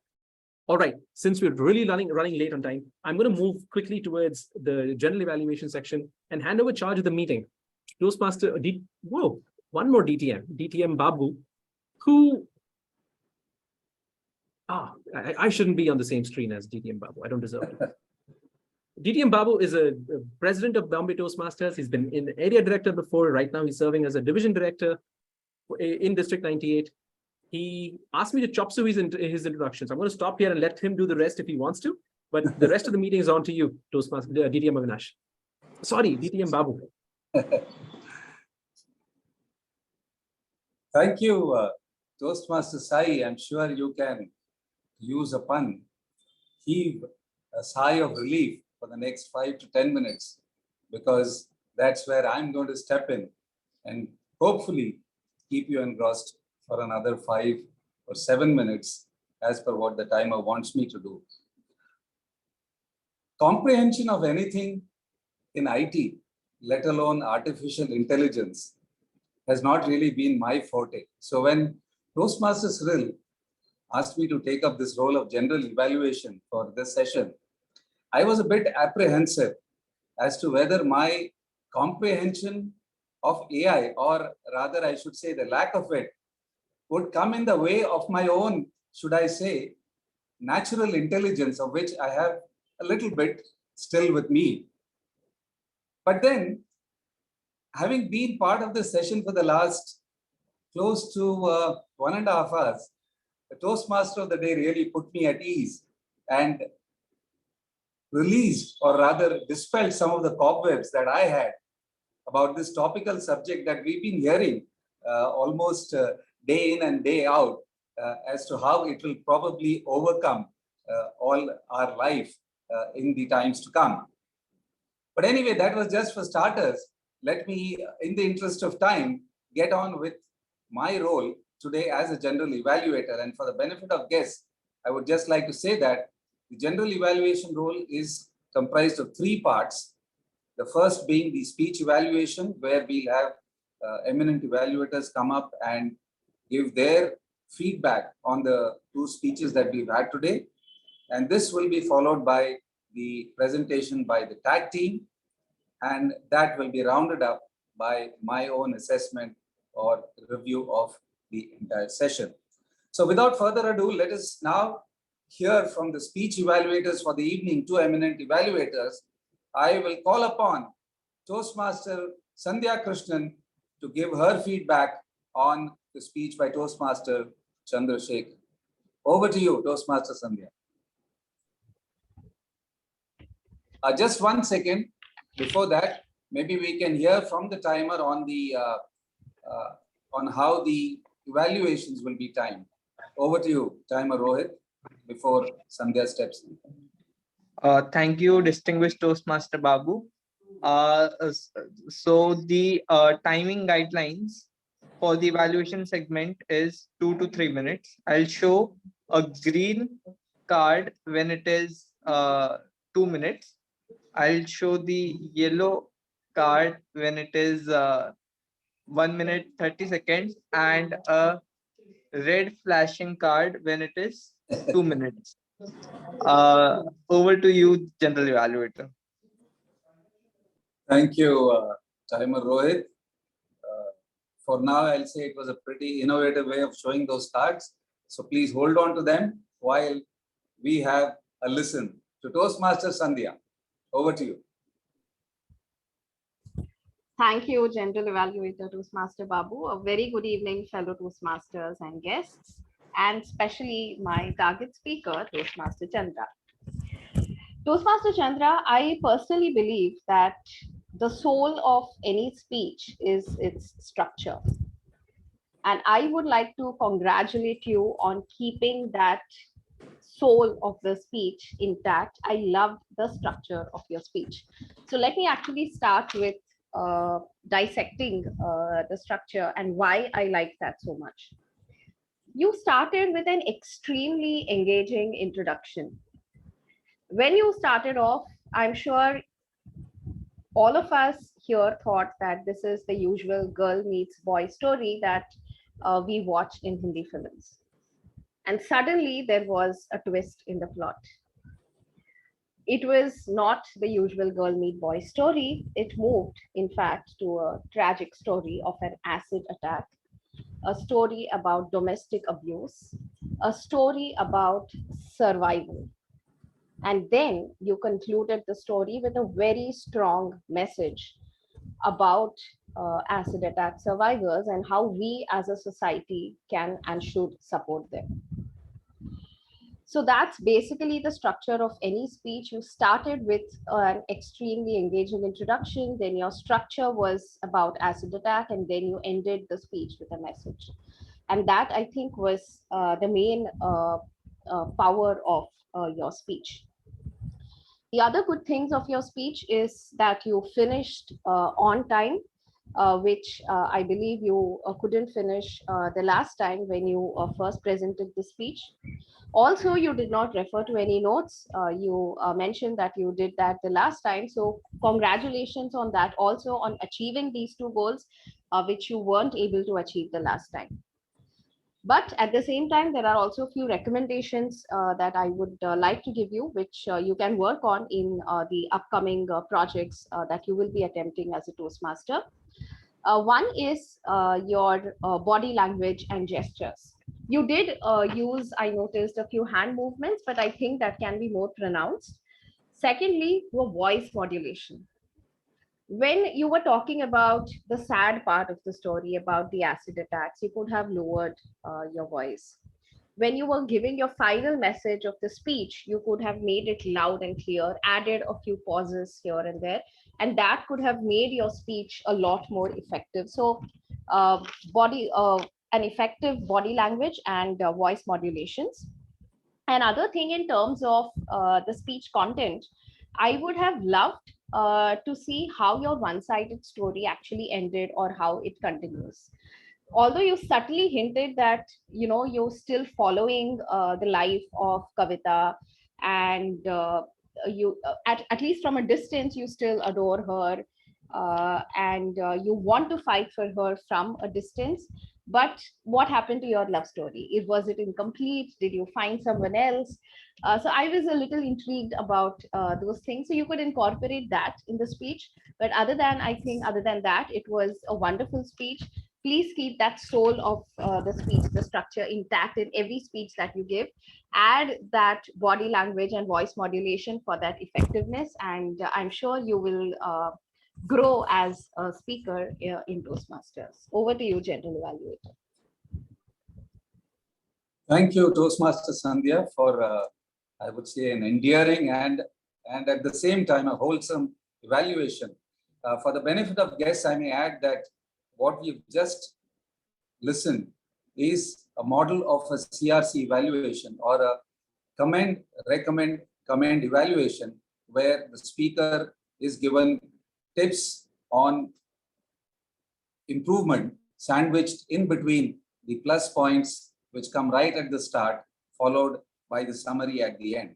All right, since we're really running late on time, I'm going to move quickly towards the general evaluation section and hand over charge of the meeting. Toastmaster, one more DTM Babu, who, I shouldn't be on the same screen as DTM Babu. I don't deserve it. DTM Babu is a president of Bombay Toastmasters. He's been in area director before. Right now, he's serving as a division director in District 98. He asked me to chop suey his introduction. So I'm going to stop here and let him do the rest if he wants to. But the rest of the meeting is on to you, Toastmaster, DTM Avinash. Sorry, DTM Babu. Thank you, Toastmaster Sai, I'm sure you can use a pun, heave a sigh of relief for the next 5 to 10 minutes, because that's where I'm going to step in and hopefully keep you engrossed for another 5 or 7 minutes as per what the timer wants me to do. Comprehension of anything in IT, let alone artificial intelligence, has not really been my forte. So when Toastmasters Cyril asked me to take up this role of general evaluation for this session, I was a bit apprehensive as to whether my comprehension of AI, or rather I should say the lack of it, would come in the way of my own, should I say, natural intelligence, of which I have a little bit still with me. But then, having been part of this session for the last close to 1.5 hours, the Toastmaster of the day really put me at ease and released, or rather dispelled, some of the cobwebs that I had about this topical subject that we've been hearing almost day in and day out as to how it will probably overcome all our life in the times to come. But anyway, that was just for starters. Let me, in the interest of time, get on with my role today as a general evaluator. And for the benefit of guests, I would just like to say that the general evaluation role is comprised of 3 parts. The first being the speech evaluation, where we'll have eminent evaluators come up and give their feedback on the 2 speeches that we've had today. And this will be followed by the presentation by the tag team, and that will be rounded up by my own assessment or review of the entire session. So without further ado, let us now hear from the speech evaluators for the evening, 2 eminent evaluators. I will call upon Toastmaster Sandhya Krishnan to give her feedback on the speech by Toastmaster Chandrasekhar. Over to you, Toastmaster Sandhya. Just 1 second. Before that, maybe we can hear from the timer on the on how the evaluations will be timed. Over to you, timer Rohit, before Sandhya steps in. Thank you, distinguished Toastmaster Babu. So the timing guidelines for the evaluation segment is 2 to 3 minutes. I'll show a green card when it is 2 minutes. I'll show the yellow card when it is 1 minute 30 seconds, and a red flashing card when it is 2 minutes. Over to you, General Evaluator. Thank you, timer Rohit. For now, I'll say it was a pretty innovative way of showing those cards. So please hold on to them while we have a listen to Toastmaster Sandhya. Over to you. Thank you, General Evaluator Toastmaster Babu. A very good evening, fellow Toastmasters and guests, and especially my target speaker, Toastmaster Chandra. Toastmaster Chandra, I personally believe that the soul of any speech is its structure. And I would like to congratulate you on keeping that soul of the speech intact. I loved the structure of your speech. So let me actually start with dissecting the structure and why I like that so much. You started with an extremely engaging introduction. When you started off, I'm sure all of us here thought that this is the usual girl meets boy story that we watch in Hindi films. And suddenly there was a twist in the plot. It was not the usual girl meet boy story. It moved, in fact, to a tragic story of an acid attack, a story about domestic abuse, a story about survival. And then you concluded the story with a very strong message about acid attack survivors and how we as a society can and should support them. So that's basically the structure of any speech. You started with an extremely engaging introduction, then your structure was about acid attack, and then you ended the speech with a message. And that, I think, was the main power of your speech. The other good things of your speech is that you finished on time, which I believe you couldn't finish the last time when you first presented the speech. Also, you did not refer to any notes. You mentioned that you did that the last time. So congratulations on that. Also on achieving these two goals, which you weren't able to achieve the last time. But at the same time, there are also a few recommendations that I would like to give you, which you can work on in the upcoming projects that you will be attempting as a Toastmaster. One is your body language and gestures. You did use, I noticed, a few hand movements, but I think that can be more pronounced. Secondly, your voice modulation. When you were talking about the sad part of the story about the acid attacks, you could have lowered your voice. When you were giving your final message of the speech, you could have made it loud and clear, added a few pauses here and there, and that could have made your speech a lot more effective. So, an effective body language and voice modulations. Another thing in terms of the speech content, I would have loved to see how your one-sided story actually ended or how it continues. Although you subtly hinted that you're still following the life of Kavita, and you at least from a distance you still adore her, and you want to fight for her from a distance. But what happened to your love story? Was it incomplete? Did you find someone else? So I was a little intrigued about those things. So you could incorporate that in the speech. But other than that, it was a wonderful speech. Please keep that soul of the speech, the structure intact in every speech that you give. Add that body language and voice modulation for that effectiveness. And I'm sure you will grow as a speaker in Toastmasters. Over to you, General Evaluator. Thank you, Toastmaster Sandhya, for I would say an endearing and at the same time a wholesome evaluation. For the benefit of guests, I may add that what we've just listened is a model of a CRC evaluation or a commend, recommend, commend evaluation, where the speaker is given tips on improvement sandwiched in between the plus points which come right at the start, followed by the summary at the end.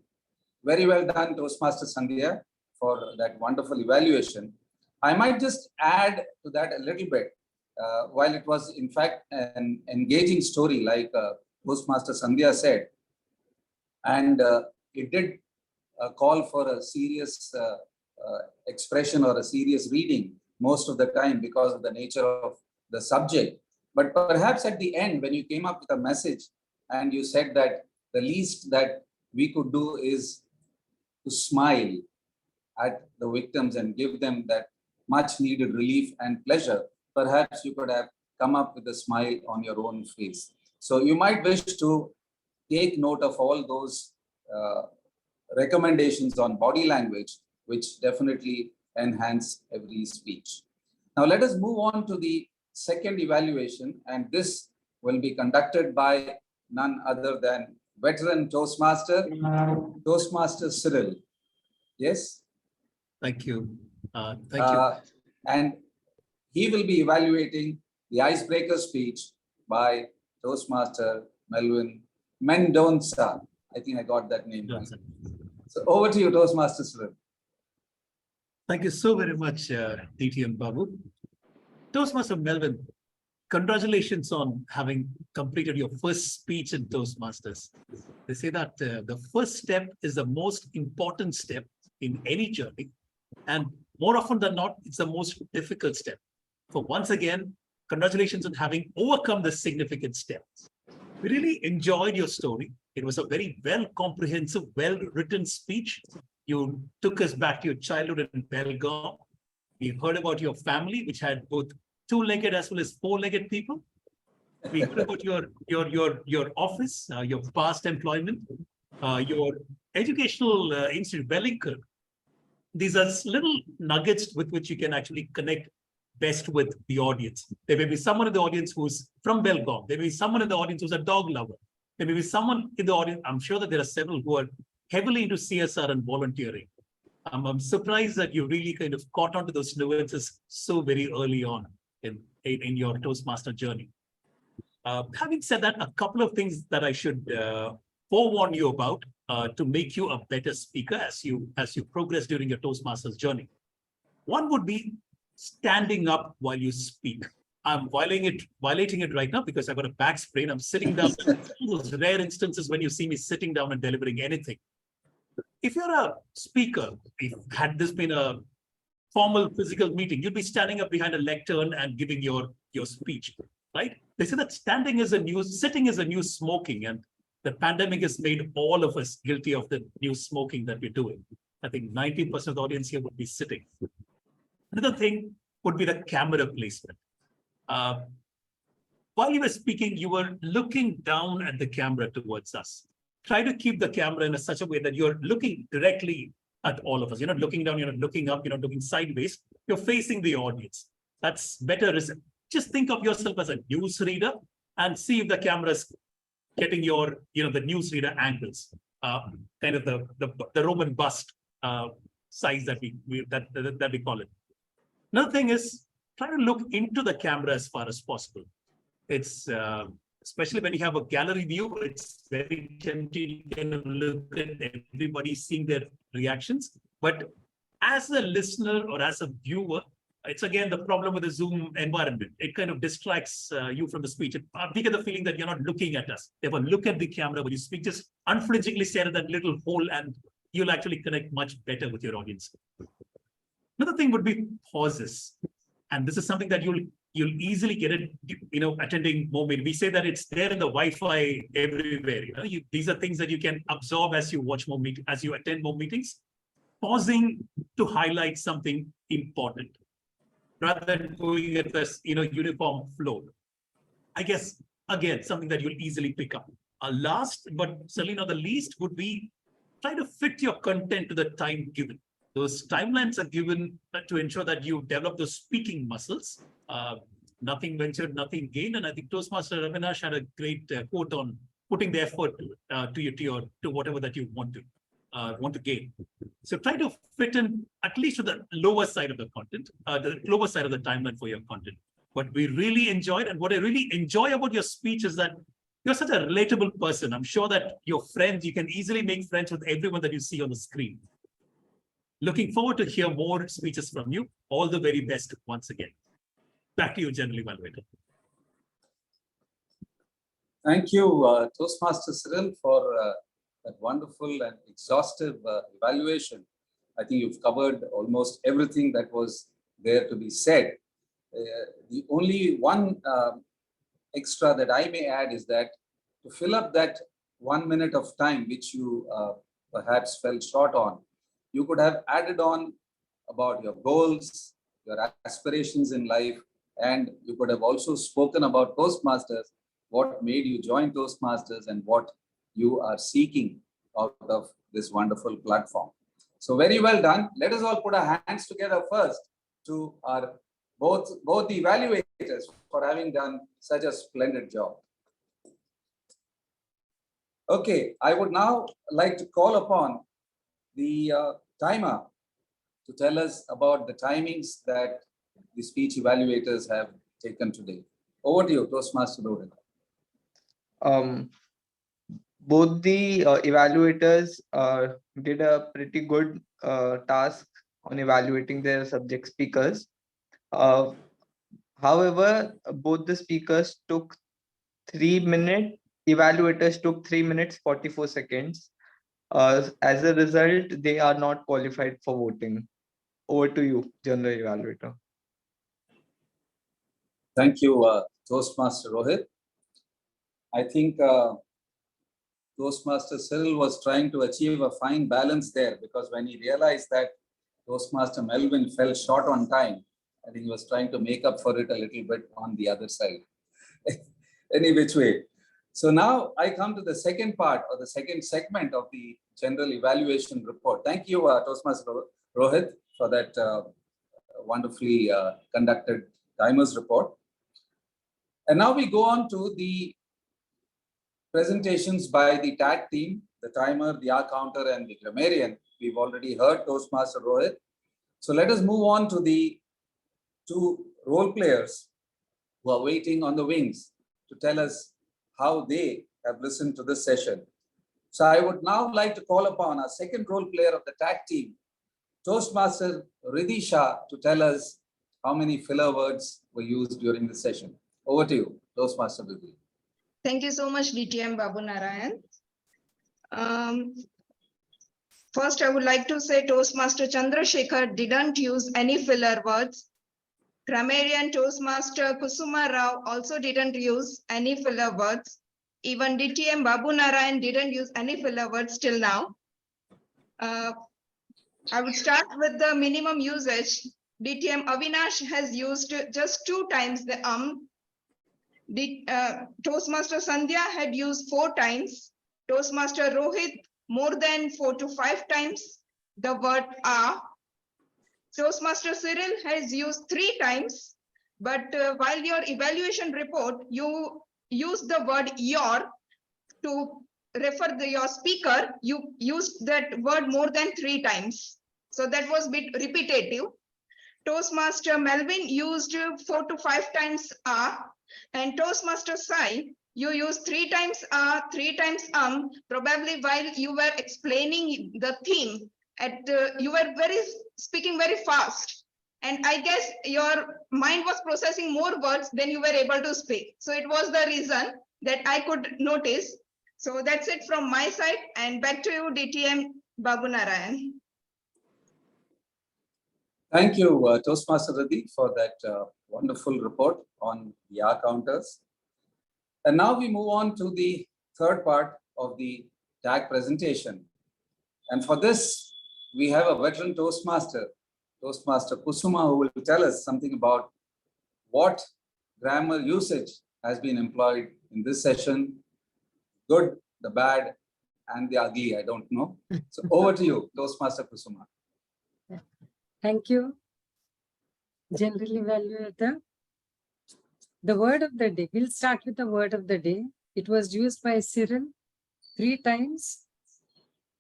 Very well done, Toastmaster Sandhya, for that wonderful evaluation. I might just add to that a little bit. While it was in fact an engaging story, like Toastmaster Sandhya said, and it did call for a serious expression or a serious reading most of the time because of the nature of the subject. But perhaps at the end, when you came up with a message and you said that the least that we could do is to smile at the victims and give them that much needed relief and pleasure, perhaps you could have come up with a smile on your own face. So you might wish to take note of all those recommendations on body language, which definitely enhance every speech. Now let us move on to the second evaluation, and this will be conducted by none other than veteran Toastmaster, Toastmaster Cyril. Yes? Thank you. Thank you. And he will be evaluating the icebreaker speech by Toastmaster Melvin Mendonca. I think I got that name right. So over to you, Toastmaster Cyril. Thank you so very much, DTM Babu. Toastmaster Melvin, congratulations on having completed your first speech in Toastmasters. They say that the first step is the most important step in any journey. And more often than not, it's the most difficult step. So once again, congratulations on having overcome this significant step. We really enjoyed your story. It was a very well-comprehensive, well-written speech. You took us back to your childhood in Belgaum. We heard about your family, which had both two-legged as well as four-legged people. We heard about your office, your past employment, your educational institute, Wellington. These are little nuggets with which you can actually connect best with the audience. There may be someone in the audience who's from Belgaum. There may be someone in the audience who's a dog lover. There may be someone in the audience. I'm sure that there are several who are heavily into CSR and volunteering. I'm surprised that you really kind of caught on to those nuances so very early on in your Toastmaster journey. Having said that, a couple of things that I should forewarn you about to make you a better speaker as you progress during your Toastmasters journey. One would be standing up while you speak. I'm violating it right now because I've got a back sprain. I'm sitting down. Those rare instances when you see me sitting down and delivering anything. If you're a speaker, had this been a formal physical meeting, you'd be standing up behind a lectern and giving your speech, right? They say that sitting is a new smoking, and the pandemic has made all of us guilty of the new smoking that we're doing. I think 90% of the audience here would be sitting. Another thing would be the camera placement. While you were speaking, you were looking down at the camera towards us. Try to keep the camera in such a way that you're looking directly at all of us. You're not looking down, you're not looking up, you're not looking sideways. You're facing the audience. That's better. Just think of yourself as a newsreader and see if the camera's getting your, the newsreader angles, kind of the Roman bust size that we call it. Another thing is try to look into the camera as far as possible. It's especially when you have a gallery view, it's very tempting to look at everybody seeing their reactions. But as a listener or as a viewer, it's again the problem with the Zoom environment. It kind of distracts you from the speech. We get the feeling that you're not looking at us. Therefore, look at the camera when you speak. Just unflinchingly stare at that little hole, and you'll actually connect much better with your audience. Another thing would be pauses, and this is something that you'll easily get it. Attending more meetings. We say that it's there in the Wi-Fi everywhere. These are things that you can absorb as you watch more meetings, as you attend more meetings. Pausing to highlight something important, rather than going at this, uniform flow. I guess, again, something that you'll easily pick up. Last, but certainly not the least, would be try to fit your content to the time given. Those timelines are given to ensure that you develop those speaking muscles. Nothing ventured, nothing gained. And I think Toastmaster Avinash had a great quote on putting the effort to whatever that you want to gain. So try to fit in at least to the lower side of the content, the lower side of the timeline for your content. What we really enjoyed, and what I really enjoy about your speech, is that you're such a relatable person. I'm sure that your friends, you can easily make friends with everyone that you see on the screen. Looking forward to hear more speeches from you. All the very best once again. Back to you, General Evaluator. Thank you, Toastmaster Cyril, for that wonderful and exhaustive evaluation. I think you've covered almost everything that was there to be said. The only one extra that I may add is that to fill up that 1 minute of time, which you perhaps fell short on, you could have added on about your goals, your aspirations in life, and you could have also spoken about Toastmasters, what made you join Toastmasters and what you are seeking out of this wonderful platform. So very well done. Let us all put our hands together first to our both the evaluators for having done such a splendid job. Okay, I would now like to call upon the timer to tell us about the timings that the speech evaluators have taken today. Over to you, Toastmaster Rohit. Both the evaluators did a pretty good task on evaluating their subject speakers. However, both the speakers took 3 minutes, evaluators took 3 minutes 44 seconds. As a result, they are not qualified for voting. Over to you, General Evaluator. Thank you, Toastmaster Rohit. I think Toastmaster Cyril was trying to achieve a fine balance there, because when he realized that Toastmaster Melvin fell short on time, I think he was trying to make up for it a little bit on the other side. Any which way. So now I come to the second part, or the second segment of the general evaluation report. Thank you, Toastmaster Rohit, for that wonderfully conducted timers report. And now we go on to the presentations by the tag team, the timer, the hour counter, and the grammarian. We've already heard Toastmaster Rohit. So let us move on to the two role players who are waiting on the wings to tell us how they have listened to this session. So I would now like to call upon our second role player of the tag team, Toastmaster Riddhi Shah, to tell us how many filler words were used during the session. Over to you, Toastmaster Riddhi. Thank you so much, DTM Babu Narayan. First, I would like to say Toastmaster Chandrasekhar didn't use any filler words. Grammarian Toastmaster Kusuma Rao also didn't use any filler words. Even DTM Babu Narayan didn't use any filler words till now. I would start with the minimum usage. DTM Avinash has used just 2 times the Toastmaster Sandhya had used 4 times. Toastmaster Rohit more than 4 to 5 times the word "a." Toastmaster Cyril has used 3 times, but while your evaluation report, you use the word "your" to refer your speaker. You used that word more than 3 times. So that was a bit repetitive. Toastmaster Melvin used 4 to 5 times "a," and Toastmaster Sai, you used 3 times "a," 3 times probably while you were explaining the theme. You were speaking very fast, and I guess your mind was processing more words than you were able to speak. So it was the reason that I could notice. So that's it from my side, and back to you, DTM Babu Narayan. Thank you, Toastmaster Riddhi, for that wonderful report on the hour counters. And now we move on to the third part of the tag presentation. And for this, we have a veteran Toastmaster, Toastmaster Kusuma, who will tell us something about what grammar usage has been employed in this session, good, the bad, and the ugly, I don't know. So over to you, Toastmaster Kusuma. Thank you. General Evaluator. The word of the day. We'll start with the word of the day. It was used by Cyril 3 times.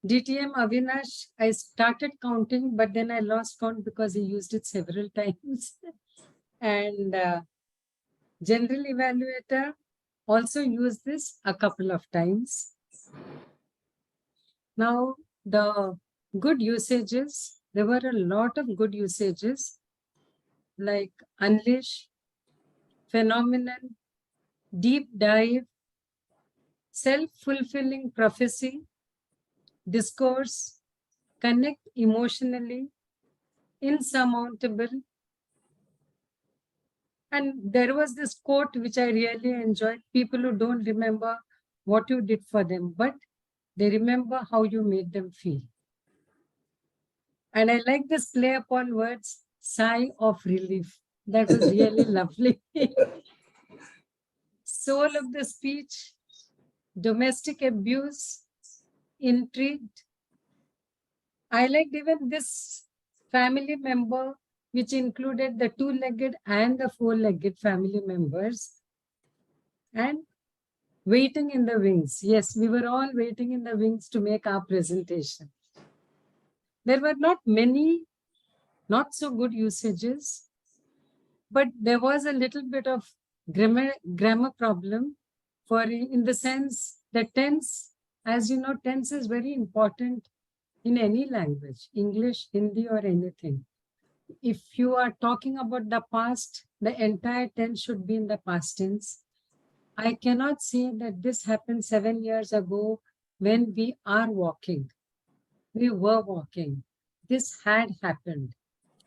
DTM Avinash, I started counting, but then I lost count because he used it several times. And General Evaluator also used this a couple of times. Now, the good usages, there were a lot of good usages like unleash, phenomenon, deep dive, self-fulfilling prophecy, discourse, connect emotionally, insurmountable. And there was this quote which I really enjoyed: people who don't remember what you did for them, but they remember how you made them feel. And I like this play upon words, sigh of relief. That was really lovely. Soul of the speech, domestic abuse, intrigued. I liked even this family member, which included the 2-legged and the 4-legged family members. And waiting in the wings. Yes, we were all waiting in the wings to make our presentation. There were not many not so good usages, but there was a little bit of grammar problem in the sense that tense, as you know, tense is very important in any language, English, Hindi, or anything. If you are talking about the past, the entire tense should be in the past tense. I cannot say that this happened 7 years ago when we are walking. We were walking. This had happened.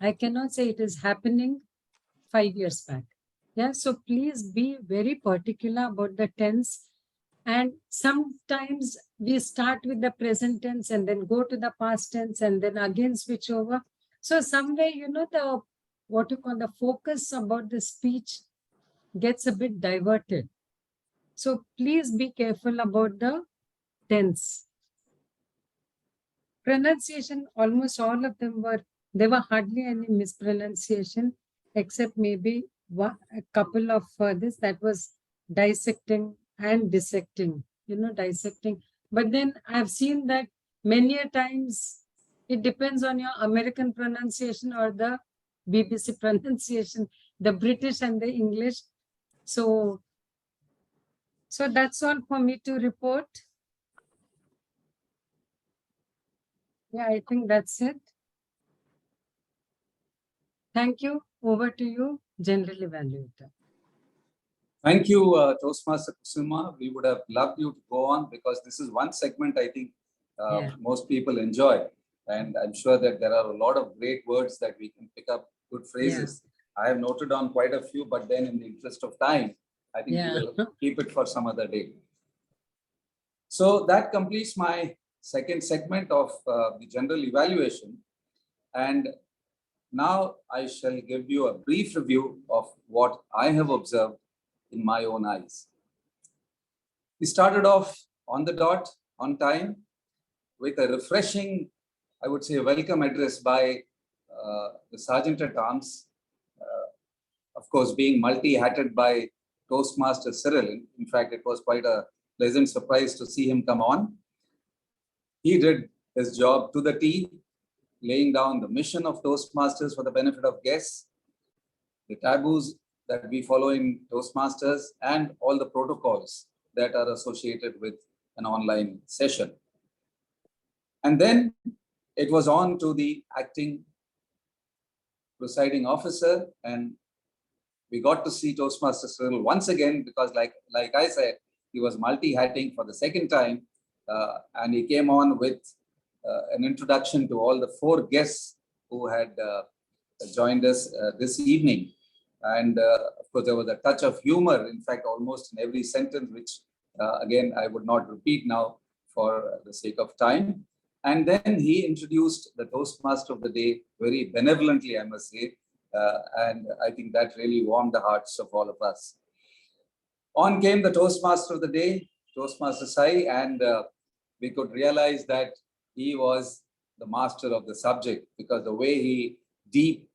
I cannot say it is happening 5 years back. Yeah, so please be very particular about the tense. And sometimes we start with the present tense and then go to the past tense and then again switch over. So somewhere, you know, the focus about the speech gets a bit diverted. So please be careful about the tense. Pronunciation, almost all of them were There were hardly any mispronunciation, except maybe a couple of this that was dissecting and dissecting, dissecting. But then I've seen that many a times it depends on your American pronunciation or the BBC pronunciation, the British and the English. So that's all for me to report. Yeah, I think that's it. Thank you. Over to you, General Evaluator. Thank you, Toastmaster Kusuma. We would have loved you to go on because this is one segment I think most people enjoy. And I'm sure that there are a lot of great words that we can pick up, good phrases. I have noted on quite a few, but then in the interest of time, I think we will keep it for some other day. So that completes my second segment of the general evaluation. And now I shall give you a brief review of what I have observed in my own eyes. We started off on the dot, on time, with a refreshing, I would say, welcome address by the Sergeant at Arms, of course, being multi-hatted by Toastmaster Cyril. In fact, it was quite a pleasant surprise to see him come on. He did his job to the T, laying down the mission of Toastmasters for the benefit of guests, the taboos that we follow in Toastmasters, and all the protocols that are associated with an online session. And then it was on to the acting presiding officer, and we got to see Toastmaster Cyril once again because like I said, he was multi-hatting for the second time, and he came on with an introduction to all the 4 guests who had joined us this evening. And of course, there was a touch of humor, in fact, almost in every sentence, which again, I would not repeat now for the sake of time. And then he introduced the Toastmaster of the day very benevolently, I must say. And I think that really warmed the hearts of all of us. On came the Toastmaster of the day, Toastmaster Sai, and we could realize that he was the master of the subject because the way he deep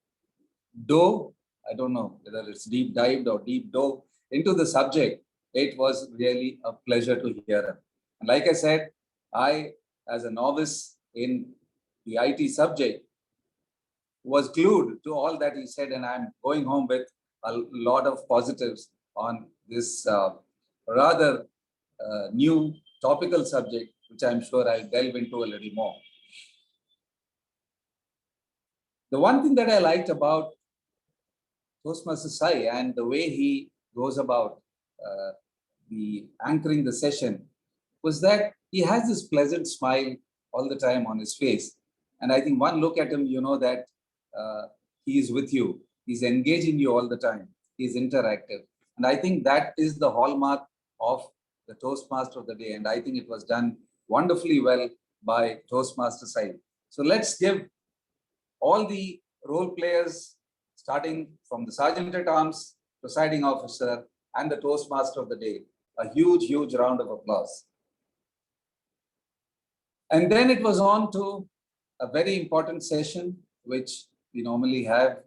dove, I don't know whether it's deep dived or deep dove into the subject, it was really a pleasure to hear him. And like I said, I, as a novice in the IT subject, was glued to all that he said, and I'm going home with a lot of positives on this rather new topical subject, which I'm sure I'll delve into a little more. The one thing that I liked about Toastmaster Sai and the way he goes about the anchoring the session was that he has this pleasant smile all the time on his face. And I think one look at him, you know that he is with you. He's engaging you all the time. He's interactive. And I think that is the hallmark of the Toastmaster of the day. And I think it was done wonderfully well by Toastmaster Sai. So let's give all the role players, starting from the Sergeant at Arms, presiding officer, and the Toastmaster of the day, a huge, huge round of applause. And then it was on to a very important session, which we normally have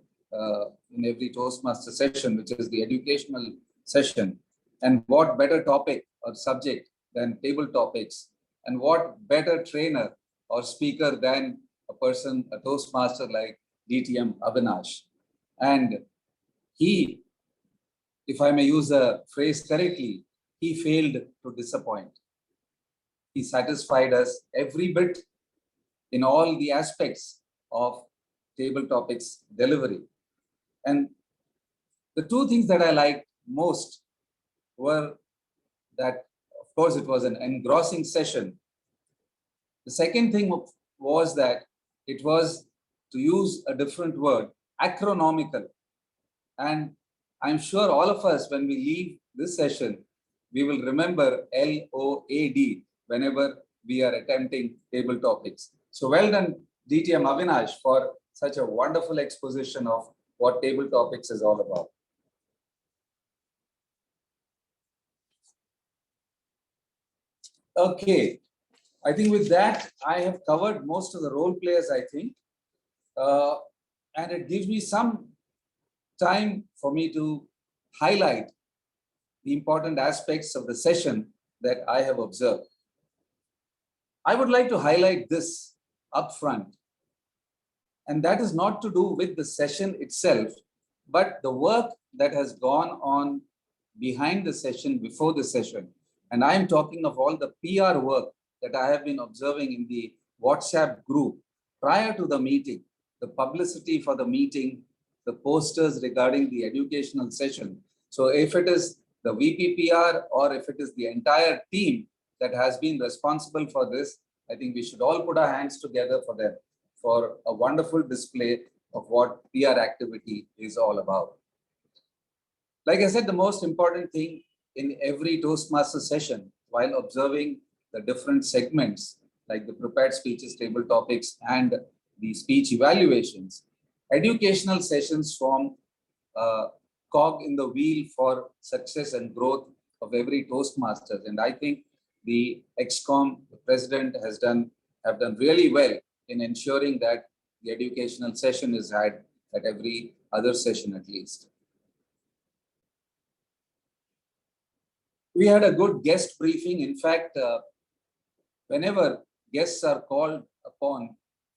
in every Toastmaster session, which is the educational session. And what better topic or subject than table topics? And what better trainer or speaker than a person, a Toastmaster like DTM Avinash? And he, if I may use the phrase correctly, he failed to disappoint. He satisfied us every bit in all the aspects of table topics delivery. And the 2 things that I liked most were that, of course, it was an engrossing session. The second thing was that it was, to use a different word, acronomical. And I'm sure all of us, when we leave this session, we will remember LOAD whenever we are attempting table topics. So well done, DTM Avinash, for such a wonderful exposition of what table topics is all about. Okay, I think with that, I have covered most of the role players, I think. and it gives me some time for me to highlight the important aspects of the session that I have observed. I would like to highlight this upfront, and that is not to do with the session itself, but the work that has gone on behind the session, before the session. And I'm talking of all the PR work that I have been observing in the WhatsApp group prior to the meeting, the publicity for the meeting, the posters regarding the educational session. So if it is the VPPR or if it is the entire team that has been responsible for this, I think we should all put our hands together for them, for a wonderful display of what PR activity is all about. Like I said, the most important thing in every Toastmaster session, while observing the different segments, like the prepared speeches, table topics, and the speech evaluations, educational sessions form a cog in the wheel for success and growth of every Toastmasters. And I think the ExCom, the president, have done really well in ensuring that the educational session is had at every other session at least. We had a good guest briefing. In fact, whenever guests are called upon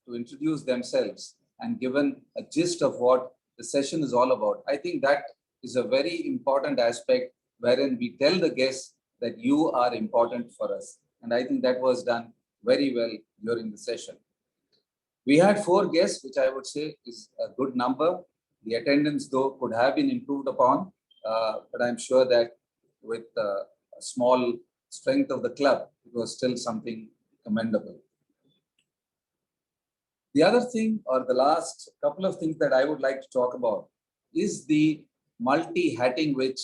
to introduce themselves and given a gist of what the session is all about, I think that is a very important aspect wherein we tell the guests that you are important for us. And I think that was done very well during the session. We had 4 guests, which I would say is a good number. The attendance, though, could have been improved upon, but I'm sure that with a small strength of the club, it was still something commendable. The other thing, or the last couple of things that I would like to talk about, is the multi-hatting which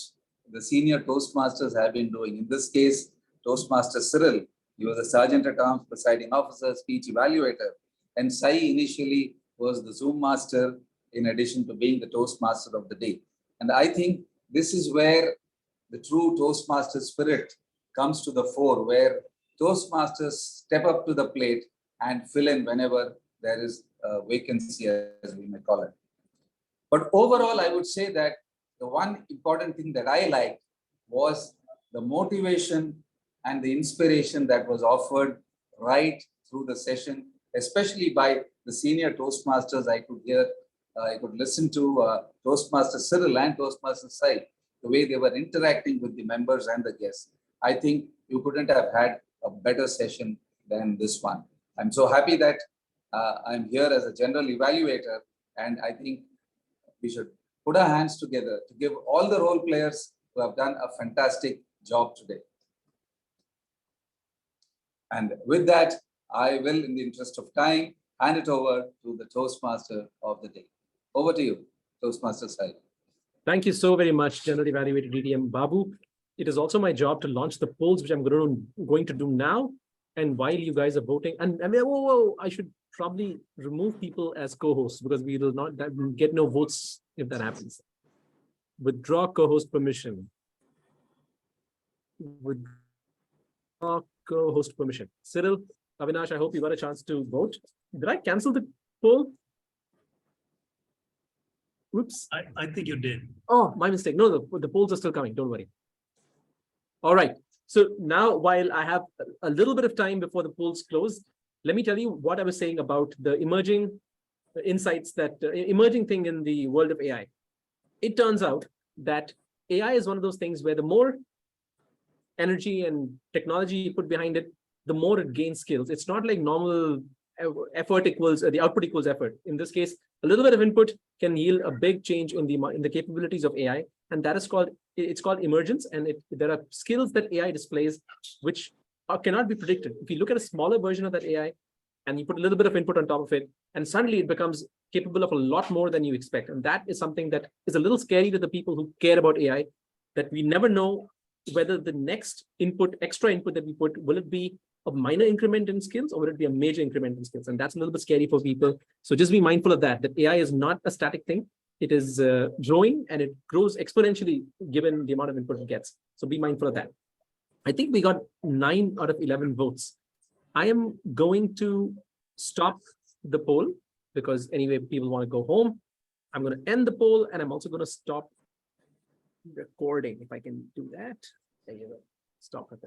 the senior Toastmasters have been doing. In this case, Toastmaster Cyril, he was a Sergeant-at-Arms, presiding officer, speech evaluator, and Sai initially was the Zoom master in addition to being the Toastmaster of the day. And I think this is where the true Toastmaster spirit comes to the fore, where Toastmasters step up to the plate and fill in whenever there is a vacancy, as we may call it. But overall, I would say that the one important thing that I liked was the motivation and the inspiration that was offered right through the session, especially by the senior Toastmasters. I could hear, I could listen to Toastmaster Cyril and Toastmaster Sai, the way they were interacting with the members and the guests. I think you couldn't have had a better session than this one. I'm so happy that I'm here as a general evaluator, and I think we should put our hands together to give all the role players who have done a fantastic job today. And with that, I will, in the interest of time, hand it over to the Toastmaster of the day. Over to you, Toastmaster Sai. Thank you so very much, General Evaluator DTM Babu. It is also my job to launch the polls, which I'm going to do now. And while you guys are voting, and I mean, I should probably remove people as co-hosts because we will not get no votes if that happens. Withdraw co-host permission. Withdraw co-host permission. Cyril, Avinash, I hope you got a chance to vote. Did I cancel the poll? Whoops. I think you did. Oh, my mistake. No, the polls are still coming. Don't worry. All right. So now, while I have a little bit of time before the polls close, let me tell you what I was saying about the emerging insights, that emerging thing in the world of AI. It turns out that AI is one of those things where the more energy and technology you put behind it, the more it gains skills. It's not like normal effort equals the output equals effort. In this case, a little bit of input can yield a big change in the capabilities of AI, and that is called emergence. And there are skills that AI displays which cannot be predicted. If you look at a smaller version of that AI and you put a little bit of input on top of it, and suddenly it becomes capable of a lot more than you expect. And that is something that is a little scary to the people who care about AI, that we never know whether the next extra input that we put, will it be a minor increment in skills or will it be a major increment in skills? And that's a little bit scary for people. So just be mindful of that AI is not a static thing. It is growing, and it grows exponentially given the amount of input it gets. So be mindful of that. I think we got 9 out of 11 votes. I am going to stop the poll because anyway, people want to go home. I'm going to end the poll, and I'm also going to stop recording if I can do that. There you go. Stop recording.